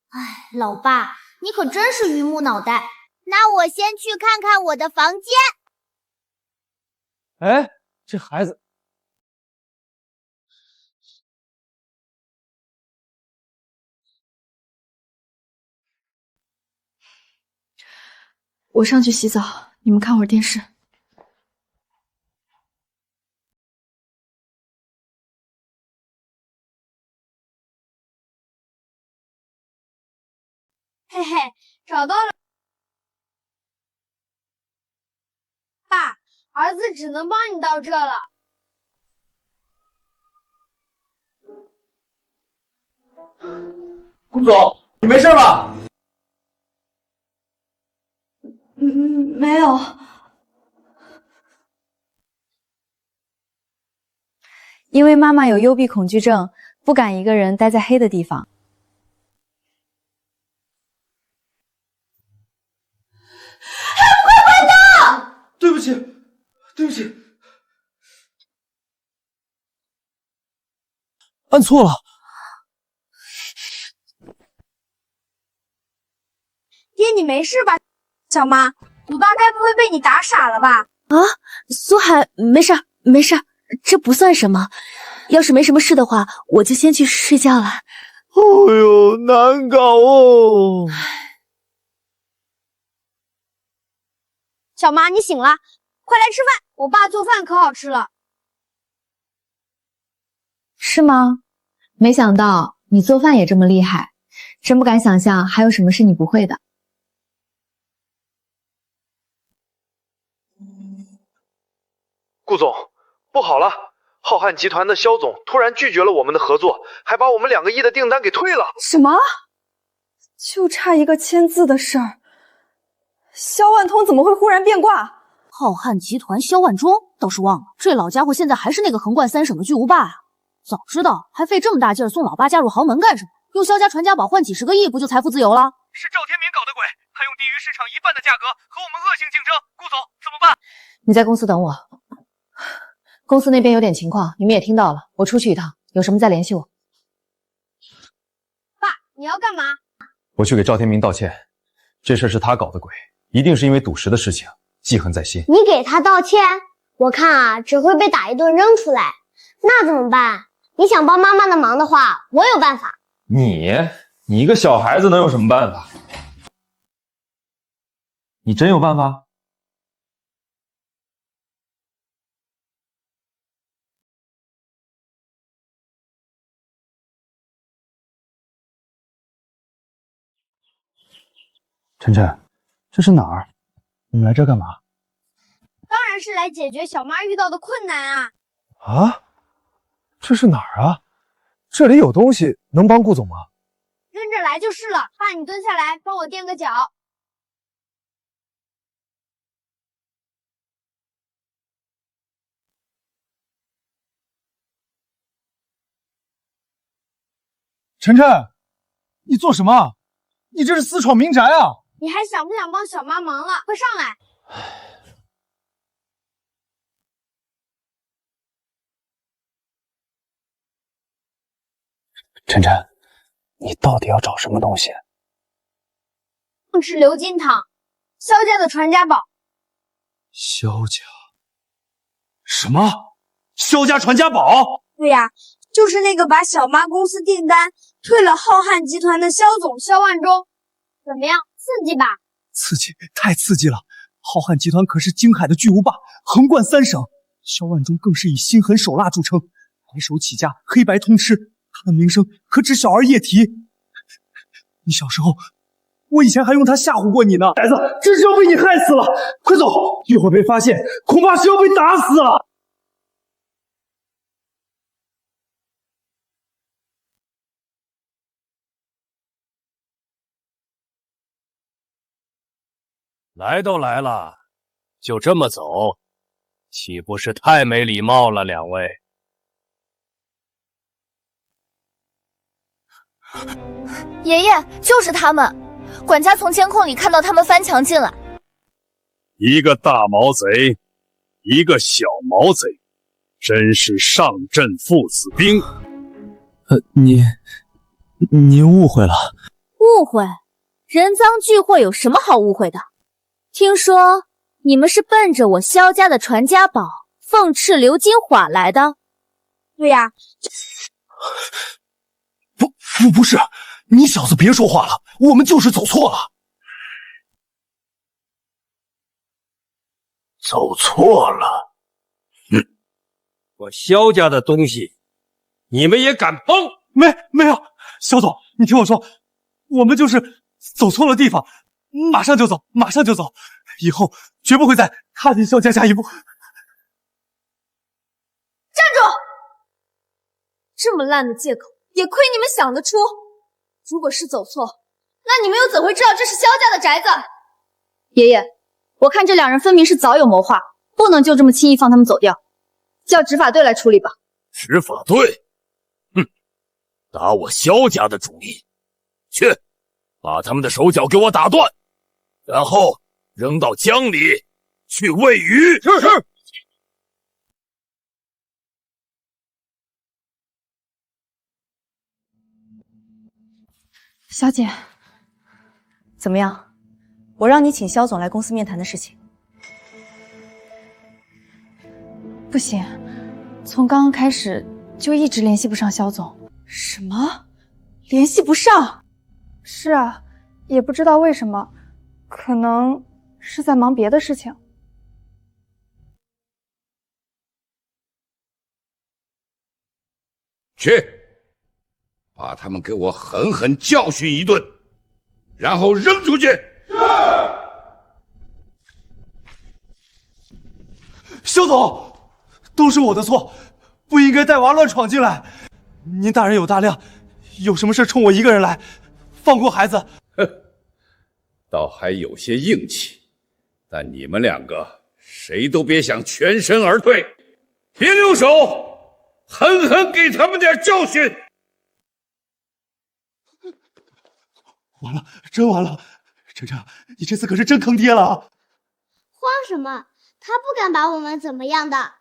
哎，老爸，你可真是榆木脑袋。那我先去看看我的房间。哎，这孩子，我上去洗澡，你们看会儿电视。嘿嘿，找到了。爸，儿子只能帮你到这了。顾总，你没事吧？没有。因为妈妈有幽闭恐惧症，不敢一个人待在黑的地方。对不起，对不起，按错了。爹，你没事吧？小妈，我爸该不会被你打傻了吧？啊，苏海，没事没事，这不算什么。要是没什么事的话，我就先去睡觉了。哦呦，难搞哦！小妈，你醒了，快来吃饭，我爸做饭可好吃了。是吗？没想到你做饭也这么厉害，真不敢想象还有什么是你不会的。顾总，不好了！浩瀚集团的肖总突然拒绝了我们的合作，还把我们2个亿的订单给退了。什么？就差一个签字的事儿，肖万通怎么会忽然变卦？浩瀚集团肖万忠倒是忘了，这老家伙现在还是那个横贯3省的巨无霸啊！早知道还费这么大劲儿送老爸嫁入豪门干什么？用肖家传家宝换几10个亿，不就财富自由了？是赵天明搞的鬼，他用低于市场1半的价格和我们恶性竞争，顾总怎么办？你在公司等我，公司那边有点情况，你们也听到了，我出去一趟，有什么再联系我。你要干嘛？我去给赵天明道歉，这事是他搞的鬼，一定是因为赌石的事情记恨在心。你给他道歉，我看啊，只会被打一顿扔出来。那怎么办？你想帮妈妈的忙的话，我有办法。你一个小孩子能有什么办法？你真有办法？晨晨，这是哪儿？你们来这干嘛？当然是来解决小妈遇到的困难啊！啊，这是哪儿啊？这里有东西能帮顾总吗？跟着来就是了。爸，你蹲下来，帮我垫个脚。晨晨，你做什么？你这是私闯民宅啊！你还想不想帮小妈忙了？快上来！晨晨，你到底要找什么东西？凤池鎏金汤，萧家的传家宝。萧家？什么？萧家传家宝？对呀，就是那个把小妈公司订单退了浩瀚集团的萧总萧万忠。怎么样，刺激吧？刺激，太刺激了！浩瀚集团可是京海的巨无霸，横贯3省。萧万忠更是以心狠手辣著称，白手起家，黑白通吃，他的名声可只小儿夜啼。你小时候，我以前还用他吓唬过你呢。孩子，真是要被你害死了！快走，一会儿被发现，恐怕是要被打死了。来都来了，就这么走，岂不是太没礼貌了？两位，爷爷，就是他们。管家从监控里看到他们翻墙进来。一个大毛贼，一个小毛贼，真是上阵父子兵。您误会了。误会？人赃俱获，有什么好误会的？听说你们是奔着我萧家的传家宝凤翅鎏金环来的？对呀。不是，你小子别说话了，我们就是走错了。走错了？我萧家的东西，你们也敢碰？没有，萧总，你听我说，我们就是走错了地方，马上就走，以后绝不会再踏进萧家下一步。站住！这么烂的借口，也亏你们想得出。如果是走错，那你们又怎会知道这是萧家的宅子？爷爷，我看这两人分明是早有谋划，不能就这么轻易放他们走掉，叫执法队来处理吧。执法队？哼，打我萧家的主意，去，把他们的手脚给我打断，然后扔到江里去喂鱼。是。小姐，怎么样？我让你请萧总来公司面谈的事情。不行，从刚刚开始就一直联系不上萧总。什么？联系不上？是啊，也不知道为什么，可能是在忙别的事情。去，把他们给我狠狠教训一顿，然后扔出去。萧总，都是我的错，不应该带娃乱闯进来。您大人有大量，有什么事冲我一个人来，放过孩子。哼，倒还有些硬气，但你们两个谁都别想全身而退，别留手，狠狠给他们点教训。完了，真完了！晨晨，你这次可是真坑爹了啊！慌什么？他不敢把我们怎么样的。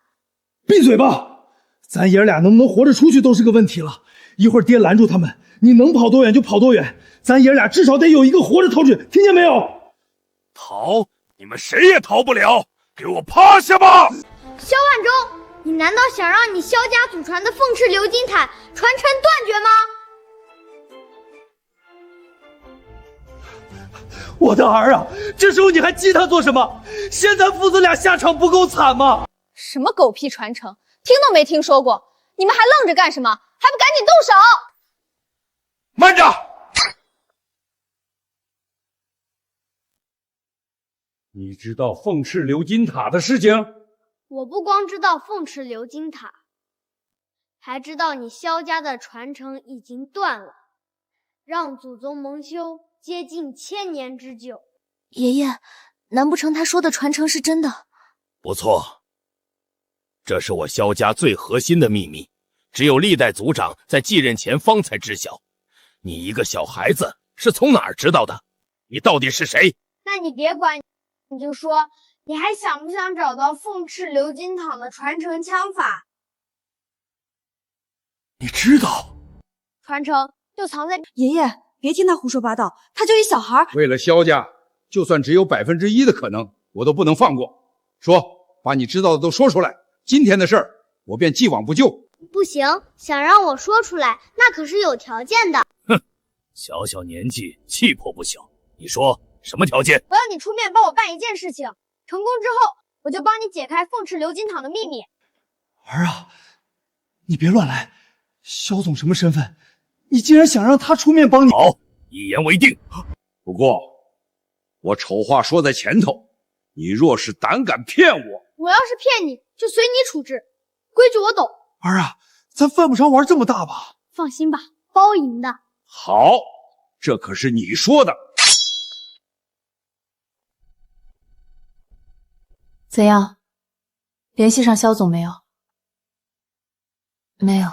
闭嘴吧！咱爷俩能不能活着出去都是个问题了。一会儿爹拦住他们，你能跑多远就跑多远，咱爷俩至少得有一个活着逃去，听见没有？逃？你们谁也逃不了！给我趴下吧！萧万忠，你难道想让你萧家祖传的凤翅鎏金塔传承断绝吗？我的儿啊，这时候你还激他做什么？现在父子俩下场不够惨吗？什么狗屁传承，听都没听说过！你们还愣着干什么？还不赶紧动手！慢着！你知道凤翅鎏金塔的事情？我不光知道凤翅鎏金塔，还知道你萧家的传承已经断了，让祖宗蒙羞接近1000年之久。爷爷，难不成他说的传承是真的？不错，这是我萧家最核心的秘密，只有历代族长在继任前方才知晓。你一个小孩子是从哪儿知道的？你到底是谁？那你别管，你就说，你还想不想找到凤翅鎏金塔的传承枪法？你知道？传承就藏在……爷爷，别听他胡说八道，他就一小孩。为了萧家，就算只有1%的可能，我都不能放过。说，把你知道的都说出来。今天的事儿，我便既往不咎。不行，想让我说出来，那可是有条件的。哼，小小年纪，气魄不小。你说什么条件？我要你出面帮我办一件事情，成功之后，我就帮你解开凤翅鎏金塔的秘密。儿啊，你别乱来。萧总什么身份？你竟然想让他出面帮你？好，一言为定。不过，我丑话说在前头，你若是胆敢骗我，我要是骗你，就随你处置。规矩我懂。儿啊，咱犯不着玩这么大吧？放心吧，包赢的。好，这可是你说的。怎样？联系上萧总没有？没有。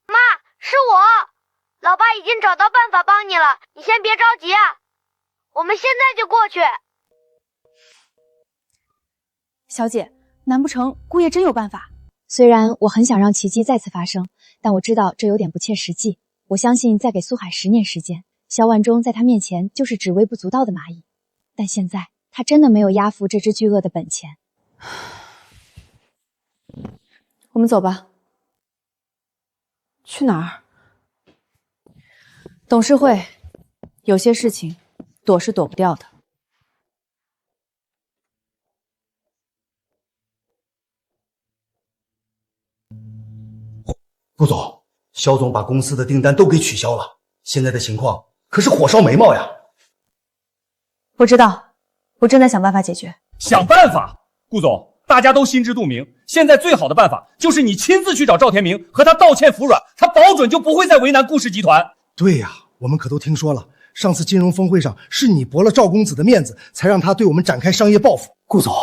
妈，是我，老爸已经找到办法帮你了，你先别着急啊，我们现在就过去。小姐，难不成姑爷真有办法？虽然我很想让奇迹再次发生，但我知道这有点不切实际。我相信再给苏海10年时间，萧万忠在他面前就是只微不足道的蚂蚁。但现在他真的没有压服这只巨鳄的本钱。我们走吧。去哪儿？董事会，有些事情躲是躲不掉的。顾总，萧总把公司的订单都给取消了，现在的情况可是火烧眉毛呀！我知道，我正在想办法解决。想办法？顾总，大家都心知肚明，现在最好的办法就是你亲自去找赵天明，和他道歉服软，他保准就不会再为难顾氏集团。对呀，我们可都听说了，上次金融峰会上是你驳了赵公子的面子，才让他对我们展开商业报复。顾总，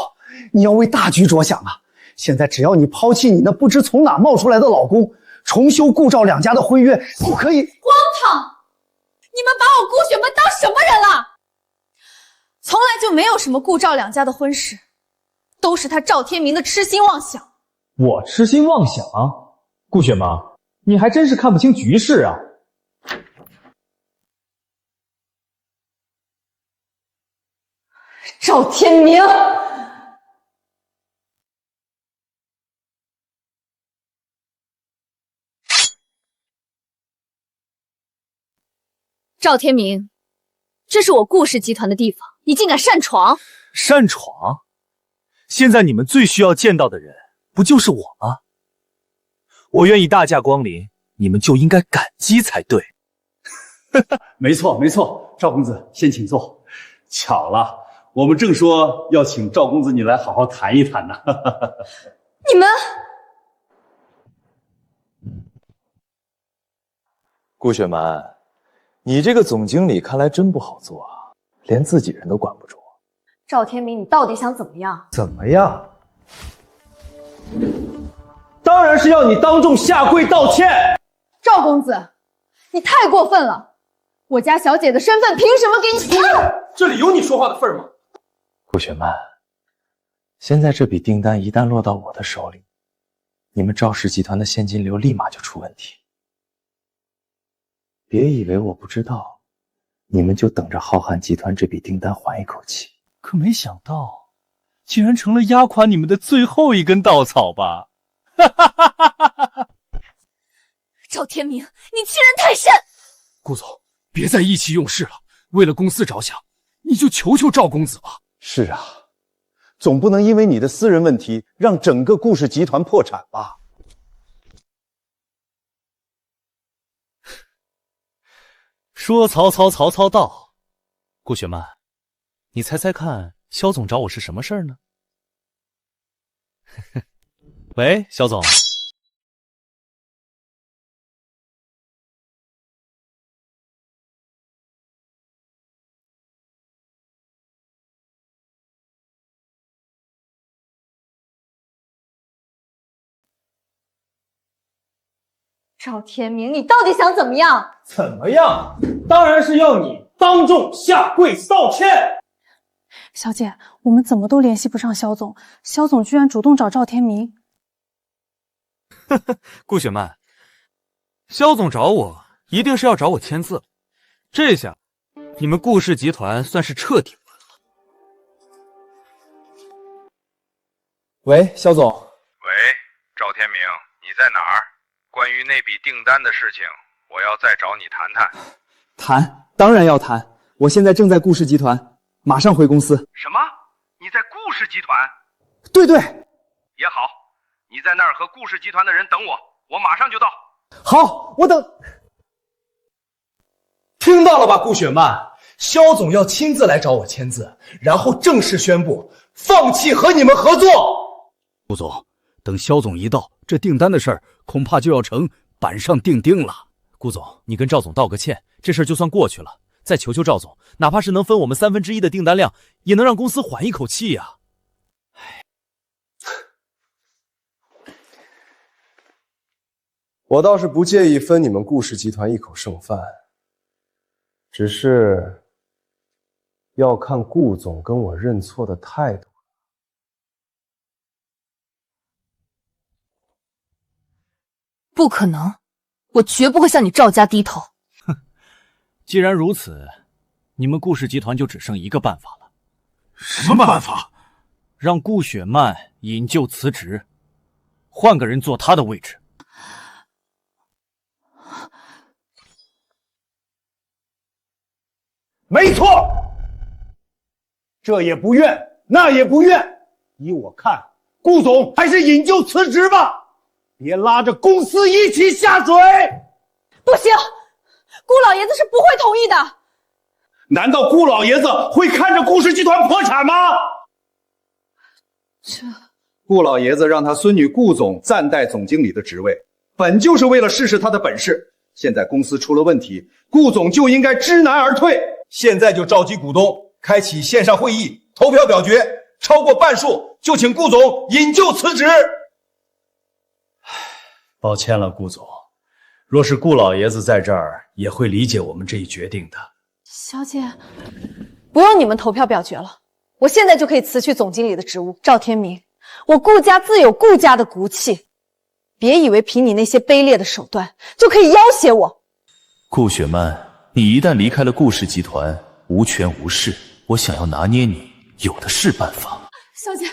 你要为大局着想啊！现在只要你抛弃你那不知从哪冒出来的老公，重修顾赵两家的婚约，就可以。荒唐！你们把我顾雪门当什么人了？从来就没有什么顾赵两家的婚事，都是他赵天明的痴心妄想。我痴心妄想？顾雪萌，你还真是看不清局势啊！赵天明，赵天明，这是我顾氏集团的地方，你竟敢擅闯！擅闯？现在你们最需要见到的人，不就是我吗？我愿意大驾光临，你们就应该感激才对。没错，没错，赵公子先请坐。巧了，我们正说要请赵公子你来好好谈一谈呢。你们，顾雪蛮，你这个总经理看来真不好做啊，连自己人都管不住。赵天明，你到底想怎么样？怎么样？当然是要你当众下跪道歉。赵公子，你太过分了！我家小姐的身份凭什么给你？这里有你说话的份儿吗？顾雪曼，现在这笔订单一旦落到我的手里，你们赵氏集团的现金流立马就出问题。别以为我不知道，你们就等着浩瀚集团这笔订单缓一口气。可没想到，竟然成了压垮你们的最后一根稻草吧？赵天明，你欺人太甚！顾总，别再意气用事了，为了公司着想，你就求求赵公子吧。是啊，总不能因为你的私人问题让整个顾氏集团破产吧？说曹操，曹操到。顾雪曼，你猜猜看，肖总找我是什么事儿呢？喂，肖总。赵天明，你到底想怎么样？怎么样？当然是要你当众下跪道歉。小姐，我们怎么都联系不上肖总，肖总居然主动找赵天明。顾雪曼，肖总找我一定是要找我签字，这下你们顾氏集团算是彻底完了。喂，肖总。喂，赵天明，你在哪儿？关于那笔订单的事情，我要再找你谈谈。谈，当然要谈。我现在正在顾氏集团，马上回公司。什么？你在顾氏集团？对对。也好，你在那儿和顾氏集团的人等我，我马上就到。好，我等。听到了吧，顾雪曼，肖总要亲自来找我签字，然后正式宣布放弃和你们合作。顾总，等肖总一到，这订单的事儿恐怕就要成板上钉钉了。顾总，你跟赵总道个歉，这事儿就算过去了。再求求赵总，哪怕是能分我们1/3的订单量，也能让公司缓一口气呀。我倒是不介意分你们顾氏集团一口剩饭，只是要看顾总跟我认错的态度。不可能，我绝不会向你赵家低头。既然如此，你们顾氏集团就只剩一个办法了。什么办法？让顾雪曼引咎辞职，换个人坐她的位置。没错，这也不愿，那也不愿。依我看，顾总还是引咎辞职吧，别拉着公司一起下水。不行，顾老爷子是不会同意的。难道顾老爷子会看着顾氏集团破产吗？顾老爷子让他孙女顾总暂代总经理的职位，本就是为了试试他的本事。现在公司出了问题，顾总就应该知难而退。现在就召集股东，开启线上会议，投票表决，超过半数就请顾总引咎辞职。抱歉了，顾总，若是顾老爷子在这儿，也会理解我们这一决定的。小姐，不用你们投票表决了，我现在就可以辞去总经理的职务。赵天明，我顾家自有顾家的骨气，别以为凭你那些卑劣的手段就可以要挟我。顾雪曼，你一旦离开了顾氏集团，无权无势，我想要拿捏你，有的是办法。小姐，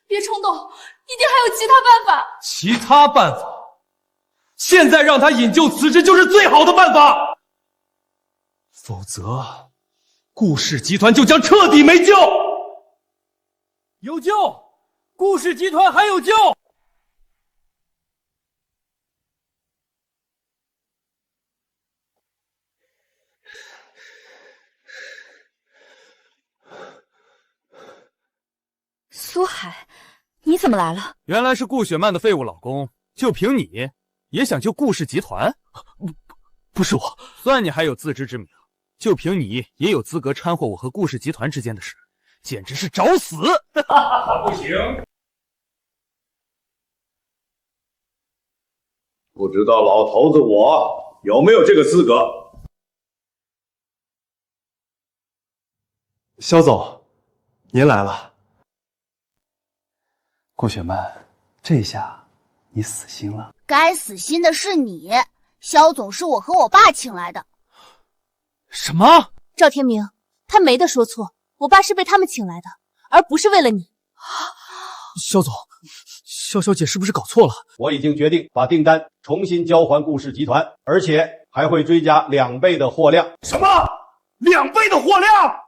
别冲动，一定还有其他办法。其他办法？现在让他引咎辞职就是最好的办法，否则顾氏集团就将彻底没救。有救！顾氏集团还有救！苏海，你怎么来了？原来是顾雪曼的废物老公，就凭你也想救顾氏集团？不是我，算你还有自知之明，就凭你也有资格掺和我和顾氏集团之间的事，简直是找死！不行，不知道老头子我有没有这个资格？萧总，您来了。顾雪曼，这下你死心了。该死心的是你，萧总是我和我爸请来的。什么？赵天明，他没得说错，我爸是被他们请来的，而不是为了你。萧总，萧小姐是不是搞错了？我已经决定把订单重新交还顾氏集团，而且还会追加2倍的货量。什么？2倍的货量？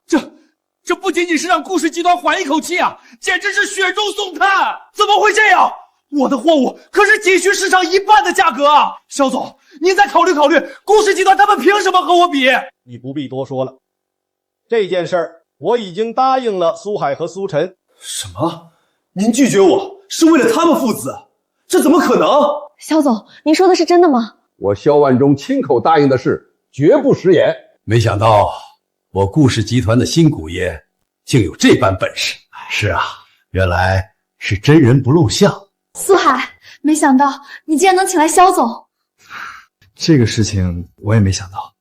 这不仅仅是让顾氏集团缓一口气啊，简直是雪中送炭！怎么会这样？我的货物可是仅需市场1半的价格啊！萧总，您再考虑考虑，顾氏集团他们凭什么和我比？你不必多说了，这件事儿我已经答应了苏海和苏晨。什么？您拒绝我是为了他们父子？这怎么可能？萧总，您说的是真的吗？我萧万忠亲口答应的事，绝不食言。没想到我顾氏集团的新股爷竟有这般本事。是啊，原来是真人不露相。苏海，没想到你竟然能请来萧总。这个事情我也没想到。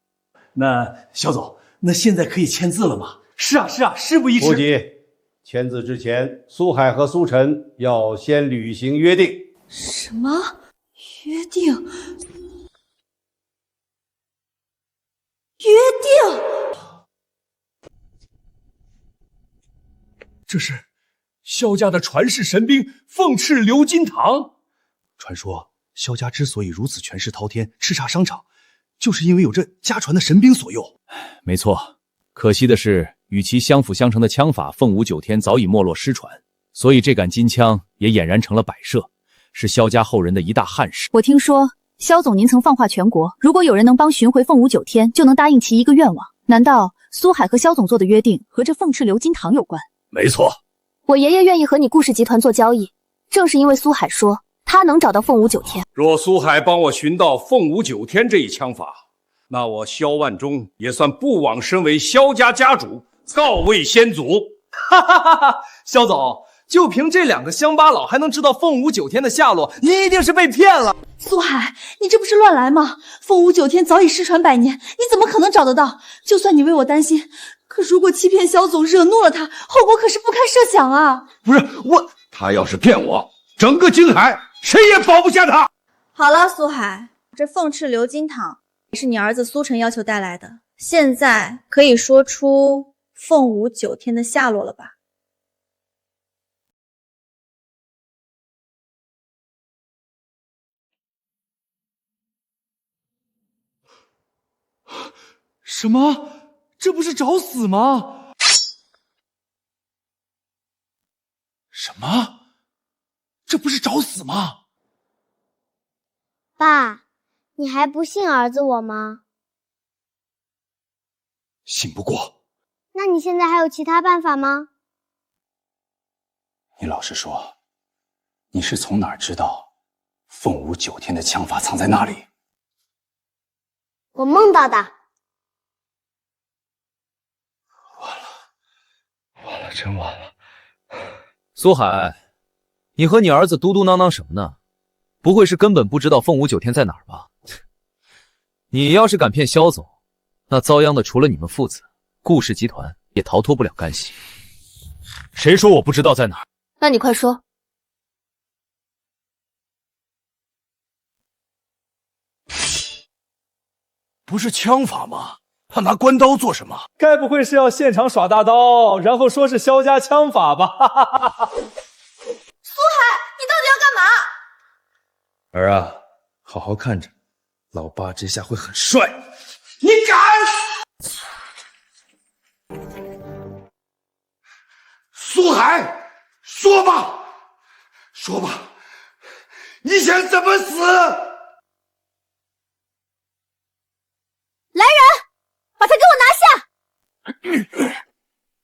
那萧总，那现在可以签字了吗？是啊，事不宜迟。不急，签字之前，苏海和苏晨要先履行约定。什么约定？约定？这是萧家的传世神兵凤翅鎏金堂。传说萧家之所以如此权势滔天，叱咤商场，就是因为有这家传的神兵所佑。没错，可惜的是，与其相辅相成的枪法凤舞9天早已没落失传，所以这杆金枪也俨然成了摆设，是萧家后人的一大憾事。我听说萧总您曾放话全国，如果有人能帮寻回凤舞9天，就能答应其一个愿望。难道苏海和萧总做的约定和这凤翅鎏金堂有关？没错，我爷爷愿意和你顾氏集团做交易，正是因为苏海说他能找到凤舞9天。若苏海帮我寻到凤舞9天这一枪法，那我萧万忠也算不枉身为萧家家主，告慰先祖。哈哈哈哈！萧总，就凭这2个乡巴佬还能知道凤舞9天的下落，您一定是被骗了。苏海，你这不是乱来吗？凤舞9天早已失传100年，你怎么可能找得到？就算你为我担心，可如果欺骗萧总，惹怒了他，后果可是不堪设想啊！不是我，他要是骗我，整个京海谁也保不下他。好了，苏海，这凤翅鎏金堂也是你儿子苏晨要求带来的，现在可以说出凤舞9天的下落了吧？什么？这不是找死吗？什么？这不是找死吗？爸，你还不信儿子我吗？信不过。那你现在还有其他办法吗？你老实说，你是从哪儿知道凤舞9天的枪法藏在那里？我梦到的。完了，真完了。苏海，你和你儿子嘟嘟囔囔什么呢？不会是根本不知道凤舞9天在哪儿吧？你要是敢骗萧总，那遭殃的除了你们父子，顾氏集团也逃脱不了干系。谁说我不知道在哪儿？那你快说。不是枪法吗？他拿关刀做什么？该不会是要现场耍大刀，然后说是萧家枪法吧？哈哈哈哈！苏海，你到底要干嘛？儿啊，好好看着，老爸这下会很帅。你敢！苏海，说吧，说吧，你想怎么死？来人，把他给我拿下！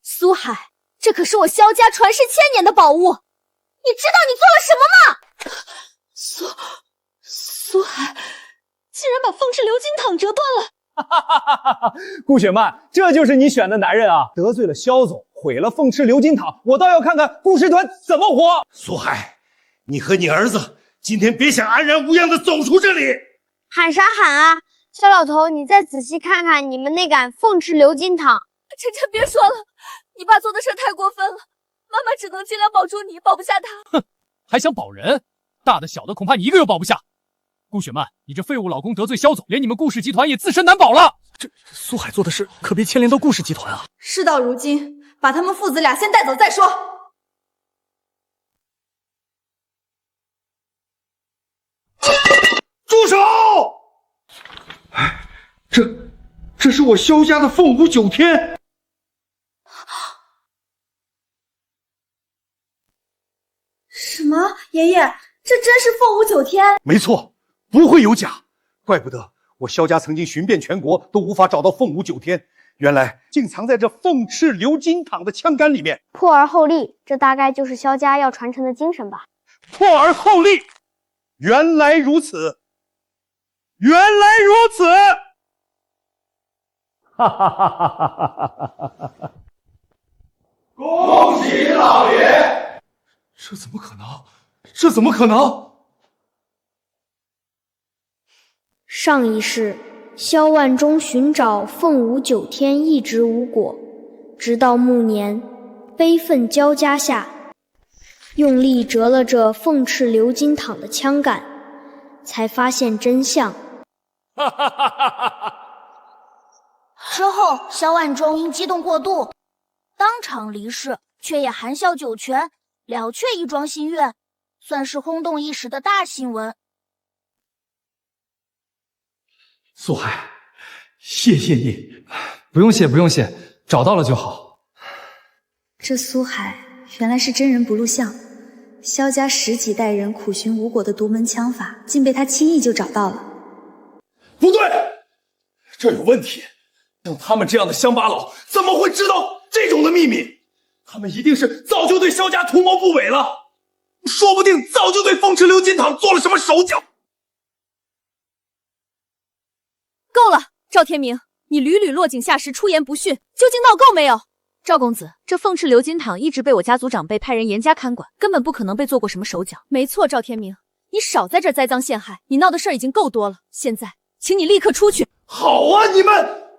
苏海，这可是我萧家传世1000年的宝物，你知道你做了什么吗？苏海竟然把凤翅鎏金堂折断了！顾雪曼，这就是你选的男人啊！得罪了萧总，毁了凤翅鎏金堂，我倒要看看顾氏团怎么活。苏海，你和你儿子今天别想安然无恙的走出这里！喊啥喊啊！萧老头，你再仔细看看你们那杆凤翅鎏金堂。晨晨，别说了，你爸做的事太过分了，妈妈只能尽量保住你，保不下他。哼，还想保人？大的小的恐怕你一个都保不下。顾雪曼，你这废物老公得罪萧总，连你们顾氏集团也自身难保了。这苏海做的事可别牵连到顾氏集团啊！事到如今，把他们父子俩先带走再说。住手！这是我萧家的凤舞九天。什么？爷爷，这真是凤舞九天？没错，不会有假。怪不得我萧家曾经寻遍全国都无法找到凤舞九天，原来竟藏在这凤翅鎏金躺的枪杆里面。破而后立，这大概就是萧家要传承的精神吧。破而后立，原来如此，原来如此！哈哈哈哈哈哈！恭喜老爷！这怎么可能？这怎么可能？上一世，萧万忠寻找凤舞九天一直无果，直到暮年，悲愤交加下，用力折了这凤翅鎏金躺的枪杆，才发现真相。哈哈哈哈哈！之后，萧万忠因激动过度，当场离世，却也含笑九泉，了却一桩心愿，算是轰动一时的大新闻。苏海，谢谢你。不用谢，不用谢，找到了就好。这苏海原来是真人不露相，萧家10几代人苦寻无果的独门枪法，竟被他轻易就找到了。不对，这有问题。像他们这样的乡巴佬，怎么会知道这种的秘密？他们一定是早就对萧家图谋不轨了，说不定早就对凤翅鎏金躺做了什么手脚。够了，赵天明，你屡屡落井下石，出言不逊，究竟闹够没有？赵公子，这凤翅鎏金躺一直被我家族长辈派人严加看管，根本不可能被做过什么手脚。没错，赵天明，你少在这栽赃陷害，你闹的事儿已经够多了，现在请你立刻出去。好啊，你们！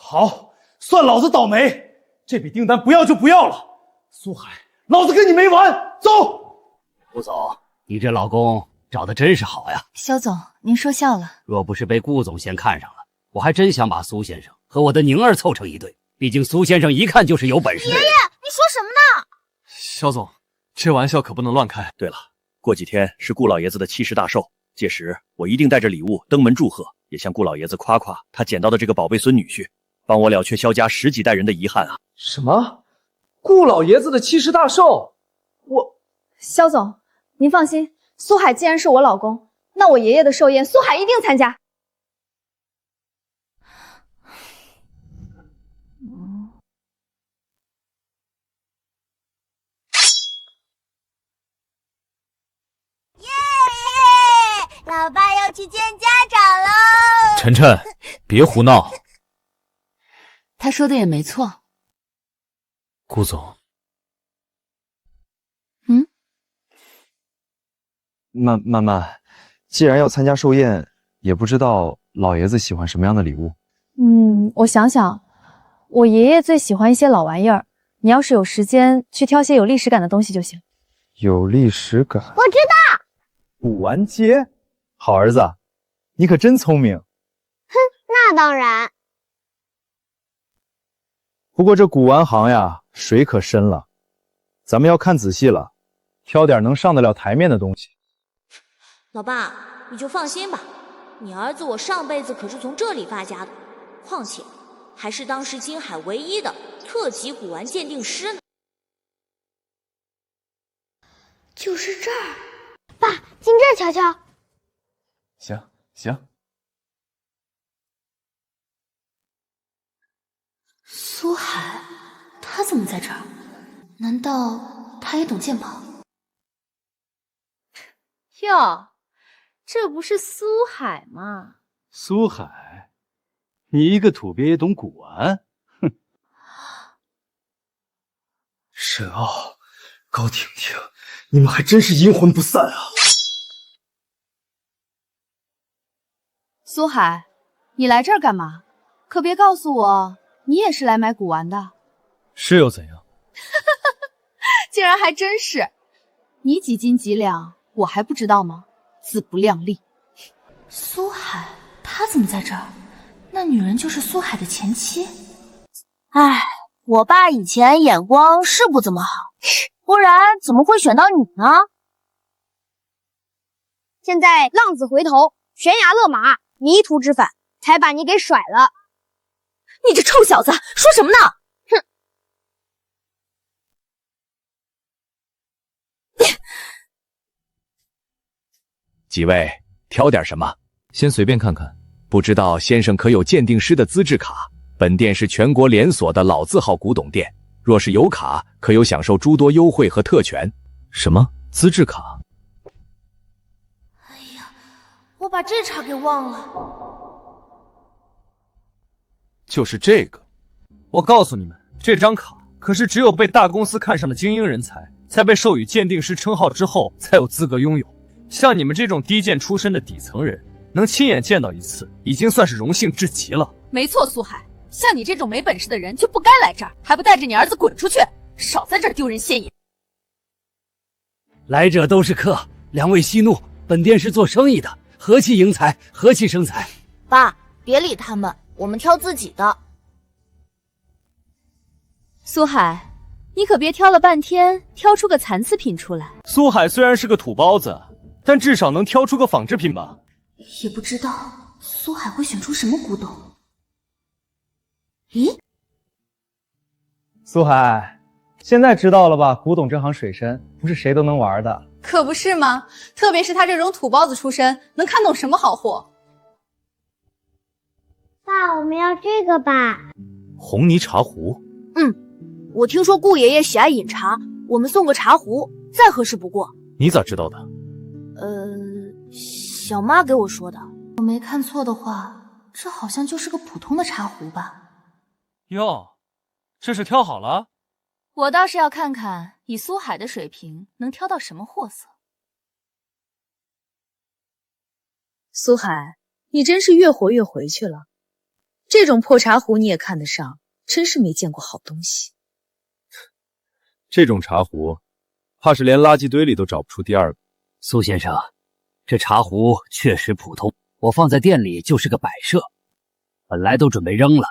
好，算老子倒霉，这笔订单不要就不要了。苏海，老子跟你没完，走！顾总，你这老公找的真是好呀。萧总，您说笑了。若不是被顾总先看上了，我还真想把苏先生和我的宁儿凑成一对。毕竟苏先生一看就是有本事的人。爷爷，你说什么呢？萧总，这玩笑可不能乱开。对了，过几天是顾老爷子的70大寿，届时我一定带着礼物登门祝贺，也向顾老爷子夸夸他捡到的这个宝贝孙女婿，帮我了却萧家10几代人的遗憾啊！什么？顾老爷子的70大寿？萧总，您放心，苏海既然是我老公，那我爷爷的寿宴，苏海一定参加。老爸要去见家长喽！晨晨，别胡闹。他说的也没错。顾总，曼曼，既然要参加寿宴，也不知道老爷子喜欢什么样的礼物。我想想，我爷爷最喜欢一些老玩意儿，你要是有时间，去挑些有历史感的东西就行。有历史感？我知道，古玩街。好儿子，你可真聪明。哼，那当然。不过这古玩行呀，水可深了，咱们要看仔细了，挑点能上得了台面的东西。老爸，你就放心吧，你儿子我上辈子可是从这里发家的，况且还是当时金海唯一的特级古玩鉴定师呢。就是这儿，爸，进这儿瞧瞧。行。苏海，他怎么在这儿？难道他也懂鉴宝？哟，这不是苏海吗？苏海，你一个土鳖也懂古玩？哼！沈傲、高婷婷，你们还真是阴魂不散啊！苏海，你来这儿干嘛？可别告诉我你也是来买古玩的。是又怎样？竟然还真是！你几斤几两，我还不知道吗？自不量力。苏海，她怎么在这儿？那女人就是苏海的前妻。唉，我爸以前眼光是不怎么好，不然怎么会选到你呢？现在浪子回头，悬崖勒马，迷途知返，才把你给甩了。你这臭小子，说什么呢？哼！几位挑点什么？先随便看看。不知道先生可有鉴定师的资质卡？本店是全国连锁的老字号古董店，若是有卡，可有享受诸多优惠和特权。什么资质卡？哎呀，我把这茬给忘了。就是这个。我告诉你们，这张卡可是只有被大公司看上的精英人才，才被授予鉴定师称号之后，才有资格拥有。像你们这种低贱出身的底层人，能亲眼见到一次，已经算是荣幸至极了。没错，苏海，像你这种没本事的人就不该来这儿，还不带着你儿子滚出去！少在这儿丢人现眼。来者都是客，两位息怒，本店是做生意的，和气迎财，和气生财。爸，别理他们，我们挑自己的。苏海，你可别挑了半天，挑出个残次品出来。苏海虽然是个土包子，但至少能挑出个仿制品吧。也不知道苏海会选出什么古董。咦，苏海，现在知道了吧？古董这行水深，不是谁都能玩的。可不是吗？特别是他这种土包子出身，能看懂什么好货？爸，我们要这个吧。红泥茶壶。我听说顾爷爷喜爱饮茶，我们送个茶壶，再合适不过。你咋知道的？小妈给我说的。我没看错的话，这好像就是个普通的茶壶吧？哟，这是挑好了？我倒是要看看，以苏海的水平，能挑到什么货色。苏海，你真是越活越回去了。这种破茶壶你也看得上，真是没见过好东西。这种茶壶，怕是连垃圾堆里都找不出第二个。苏先生，这茶壶确实普通，我放在店里就是个摆设，本来都准备扔了。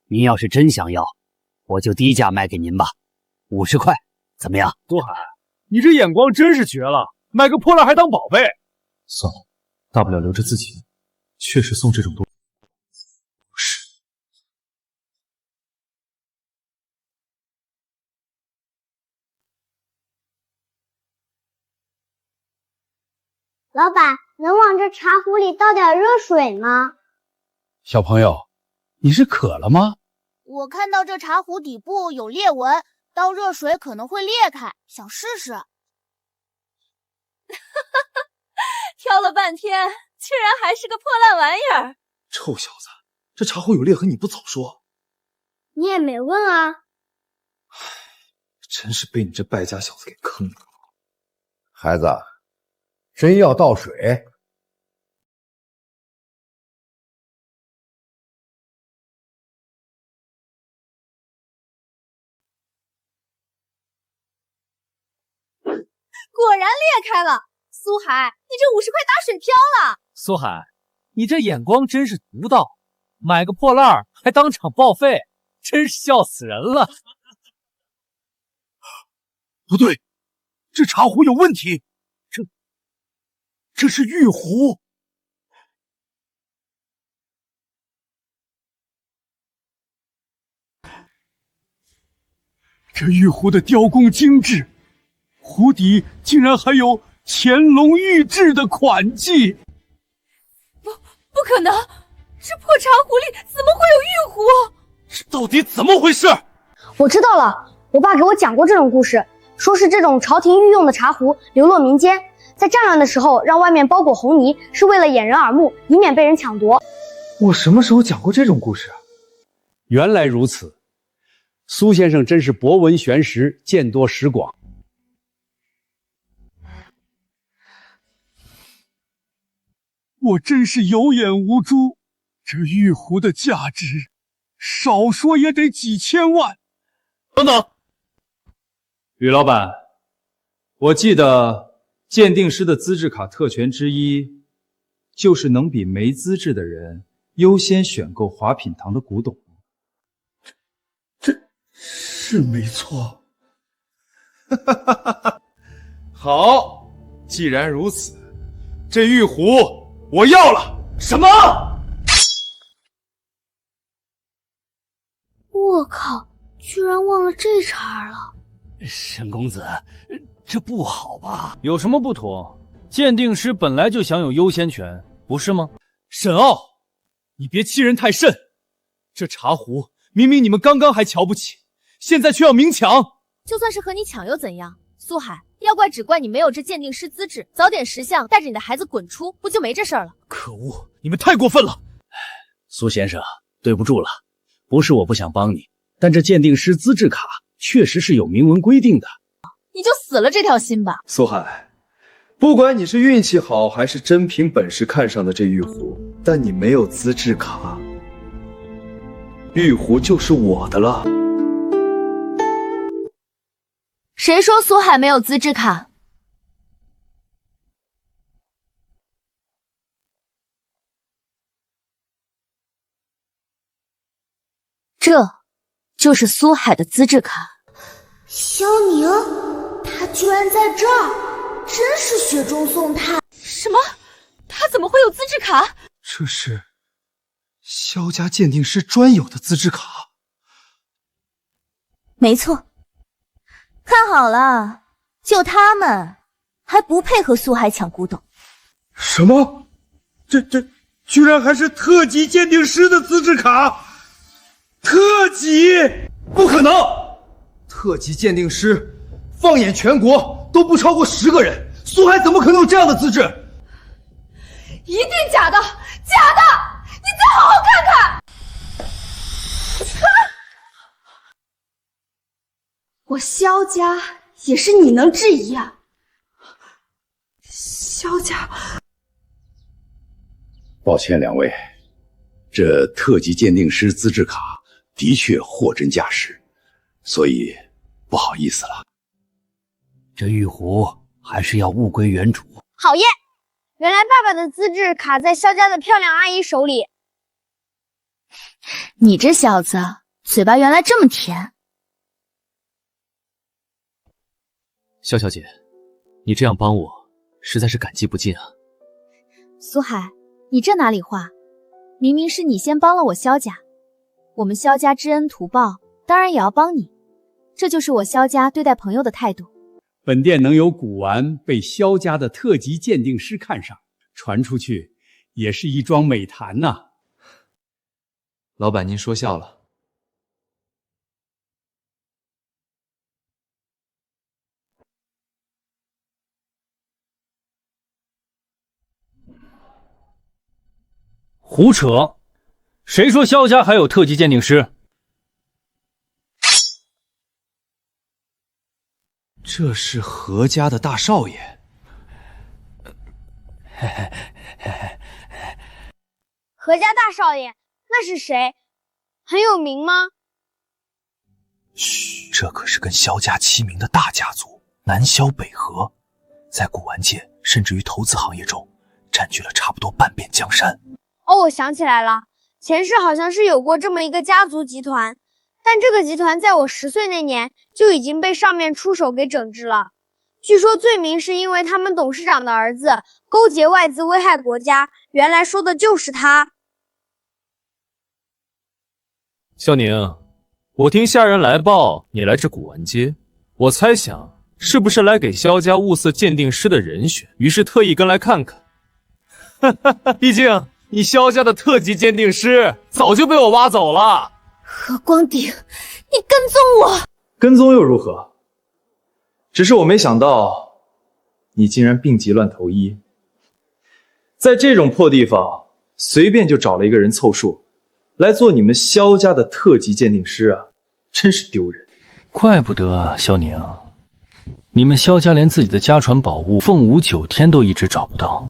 您要是真想要，我就低价卖给您吧，50块，怎么样？苏海，你这眼光真是绝了，买个破烂还当宝贝。算了，大不了留着自己。确实送这种东西不是。老板，能往这茶壶里倒点热水吗？小朋友，你是渴了吗？我看到这茶壶底部有裂纹，倒热水可能会裂开，想试试。挑了半天，居然还是个破烂玩意儿！臭小子，这茶壶有裂痕你不早说？你也没问啊。真是被你这败家小子给坑了。孩子，真要倒水？果然裂开了。苏海，你这50块打水漂了。苏海，你这眼光真是独到，买个破烂还当场报废，真是笑死人了。不对，这茶壶有问题，这是玉壶。这玉壶的雕工精致，壶底竟然还有乾隆御制的款迹。不可能，这破茶壶里怎么会有玉壶？这到底怎么回事？我知道了，我爸给我讲过这种故事，说是这种朝廷御用的茶壶流落民间，在战乱的时候让外面包裹红泥，是为了掩人耳目，以免被人抢夺。我什么时候讲过这种故事啊？原来如此，苏先生真是博闻玄识，见多识广。我真是有眼无珠，这玉壶的价值少说也得几千万。等等，吕老板，我记得鉴定师的资质卡特权之一，就是能比没资质的人优先选购华品堂的古董。这是没错。好，既然如此，这玉壶我要了。什么？我靠，居然忘了这茬了。沈公子，这不好吧？有什么不妥？鉴定师本来就享有优先权，不是吗？沈傲，你别欺人太甚。这茶壶明明你们刚刚还瞧不起，现在却要明抢。就算是和你抢又怎样？苏海，要怪只怪你没有这鉴定师资质，早点识相，带着你的孩子滚出，不就没这事儿了？可恶，你们太过分了！苏先生，对不住了，不是我不想帮你，但这鉴定师资质卡确实是有明文规定的。你就死了这条心吧。苏海，不管你是运气好还是真凭本事看上的这玉壶，但你没有资质卡，玉壶就是我的了。谁说苏海没有资质卡？这就是苏海的资质卡。萧宁，他居然在这儿，真是雪中送炭。什么？他怎么会有资质卡？这是萧家鉴定师专有的资质卡。没错，看好了，就他们还不配和苏海抢古董。什么？这居然还是特级鉴定师的资质卡？特级？不可能！特级鉴定师，放眼全国都不超过10个人，苏海怎么可能有这样的资质？一定假的，假的！你再好好看看。我萧家也是你能质疑啊？萧家，抱歉两位，这特级鉴定师资质卡的确货真价实，所以不好意思了。这玉壶还是要物归原主。讨厌！原来爸爸的资质卡在萧家的漂亮阿姨手里。你这小子嘴巴原来这么甜。萧小姐，你这样帮我，实在是感激不尽啊。苏海，你这哪里话？明明是你先帮了我萧家，我们萧家知恩图报，当然也要帮你，这就是我萧家对待朋友的态度。本店能有古玩被萧家的特级鉴定师看上，传出去也是一桩美谈呐。老板，您说笑了。胡扯！谁说萧家还有特级鉴定师？这是何家的大少爷。何家大少爷，那是谁？很有名吗？嘘，这可是跟萧家齐名的大家族，南萧北河，在古玩界甚至于投资行业中，占据了差不多半边江山。哦，我想起来了，前世好像是有过这么一个家族集团，但这个集团在我10岁那年就已经被上面出手给整治了。据说罪名是因为他们董事长的儿子勾结外资危害国家，原来说的就是他。萧宁，我听下人来报你来这古玩街，我猜想是不是来给萧家物色鉴定师的人选，于是特意跟来看看。毕竟你萧家的特级鉴定师早就被我挖走了。何光鼎，你跟踪我！跟踪又如何？只是我没想到，你竟然病急乱投医，在这种破地方随便就找了一个人凑数，来做你们萧家的特级鉴定师啊，真是丢人。怪不得萧宁，你们萧家连自己的家传宝物凤舞9天都一直找不到。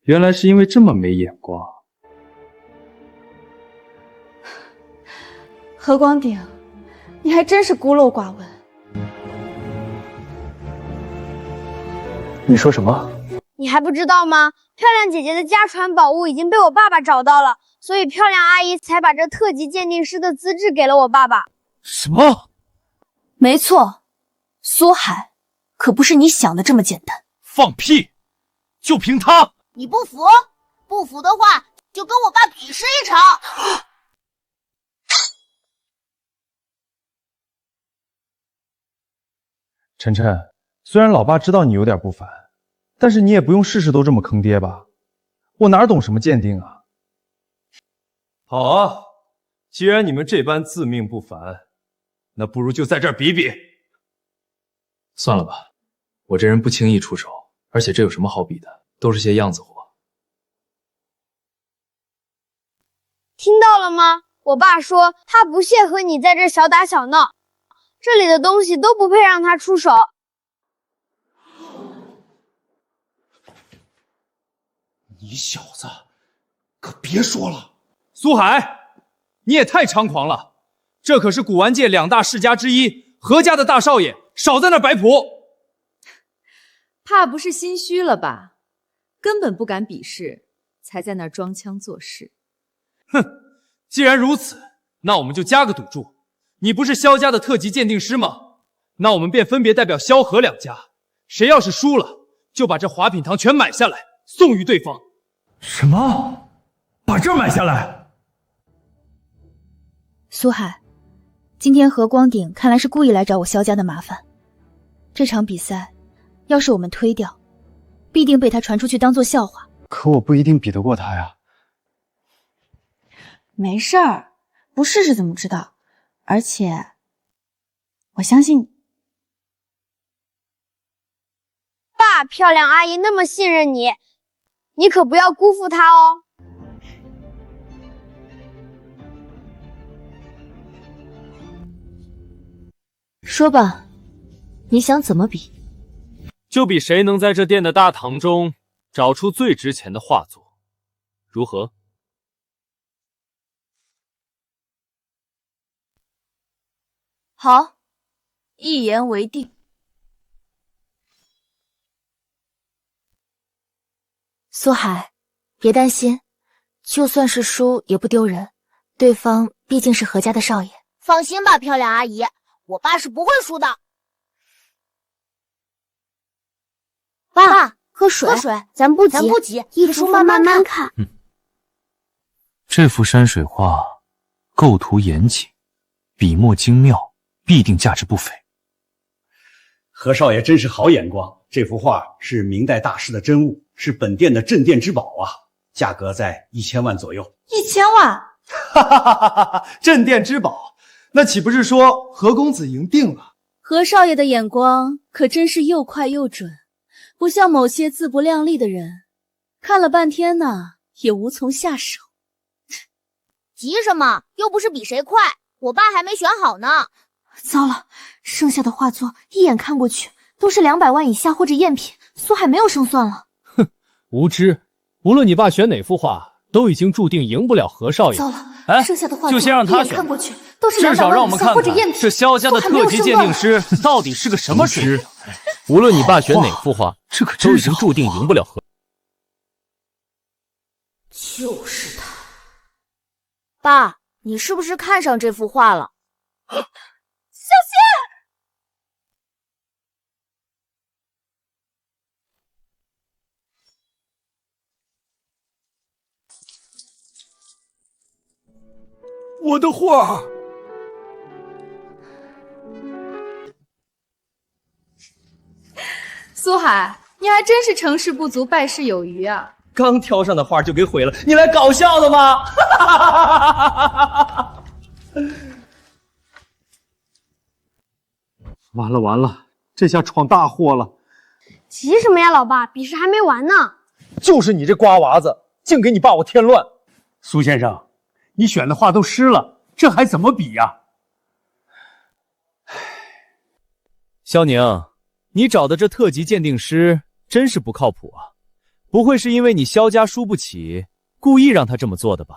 原来是因为这么没眼光。何光鼎，你还真是孤陋寡闻。你说什么？你还不知道吗？漂亮姐姐的家传宝物已经被我爸爸找到了，所以漂亮阿姨才把这特级鉴定师的资质给了我爸爸。什么？没错，苏海可不是你想的这么简单。放屁！就凭他？你不服？不服的话，就跟我爸比试一场。晨晨，虽然老爸知道你有点不凡，但是你也不用事事都这么坑爹吧？我哪懂什么鉴定啊？好啊，既然你们这般自命不凡，那不如就在这儿比比。算了吧，我这人不轻易出手，而且这有什么好比的，都是些样子货。听到了吗？我爸说他不屑和你在这小打小闹，这里的东西都不配让他出手。你小子可别说了。苏海，你也太猖狂了！这可是古玩界2大世家之一，何家的大少爷，少在那摆谱。怕不是心虚了吧？根本不敢比试，才在那儿装腔作势。哼，既然如此，那我们就加个赌注。你不是萧家的特级鉴定师吗？那我们便分别代表萧何2家，谁要是输了，就把这华品堂全买下来，送与对方。什么？把这买下来？苏海，今天何光鼎看来是故意来找我萧家的麻烦。这场比赛，要是我们推掉，必定被他传出去当作笑话。可我不一定比得过他呀。没事儿，不试试怎么知道？而且，我相信你。爸，漂亮阿姨那么信任你，你可不要辜负她哦。说吧，你想怎么比？就比谁能在这殿的大堂中找出最值钱的画作，如何？好，一言为定。苏海，别担心，就算是输也不丢人，对方毕竟是何家的少爷。放心吧，漂亮阿姨，我爸是不会输的。爸，喝水，咱不急，一幅慢慢看。这幅山水画，构图严谨，笔墨精妙，必定价值不菲。何少爷真是好眼光，这幅画是明代大师的真物，是本店的镇店之宝啊，价格在1000万左右。1000万？哈哈哈哈哈！镇店之宝，那岂不是说何公子赢定了？何少爷的眼光可真是又快又准，不像某些自不量力的人，看了半天呢，也无从下手。急什么？又不是比谁快，我爸还没选好呢。糟了，剩下的画作一眼看过去都是200万以下或者赝品，苏海没有胜算了。哼，无知！无论你爸选哪幅画，都已经注定赢不了何少爷。糟了，哎，剩下的画作就先让他选，一眼看过去都是至少让我200万以们看看下或者赝品，这萧家的特级鉴定师到底是个什么水平。无论你爸选哪幅画，这可都已经注定赢不了何。就是他。爸，你是不是看上这幅画了？小心！我的画！苏海，你还真是成事不足败事有余啊！刚挑上的画就给毁了，你来搞笑的吗？完了完了，这下闯大祸了！急什么呀，老爸？比试还没完呢。就是你这瓜娃子，净给你爸我添乱。苏先生，你选的画都湿了，这还怎么比呀？萧宁，你找的这特级鉴定师真是不靠谱啊！不会是因为你萧家输不起，故意让他这么做的吧？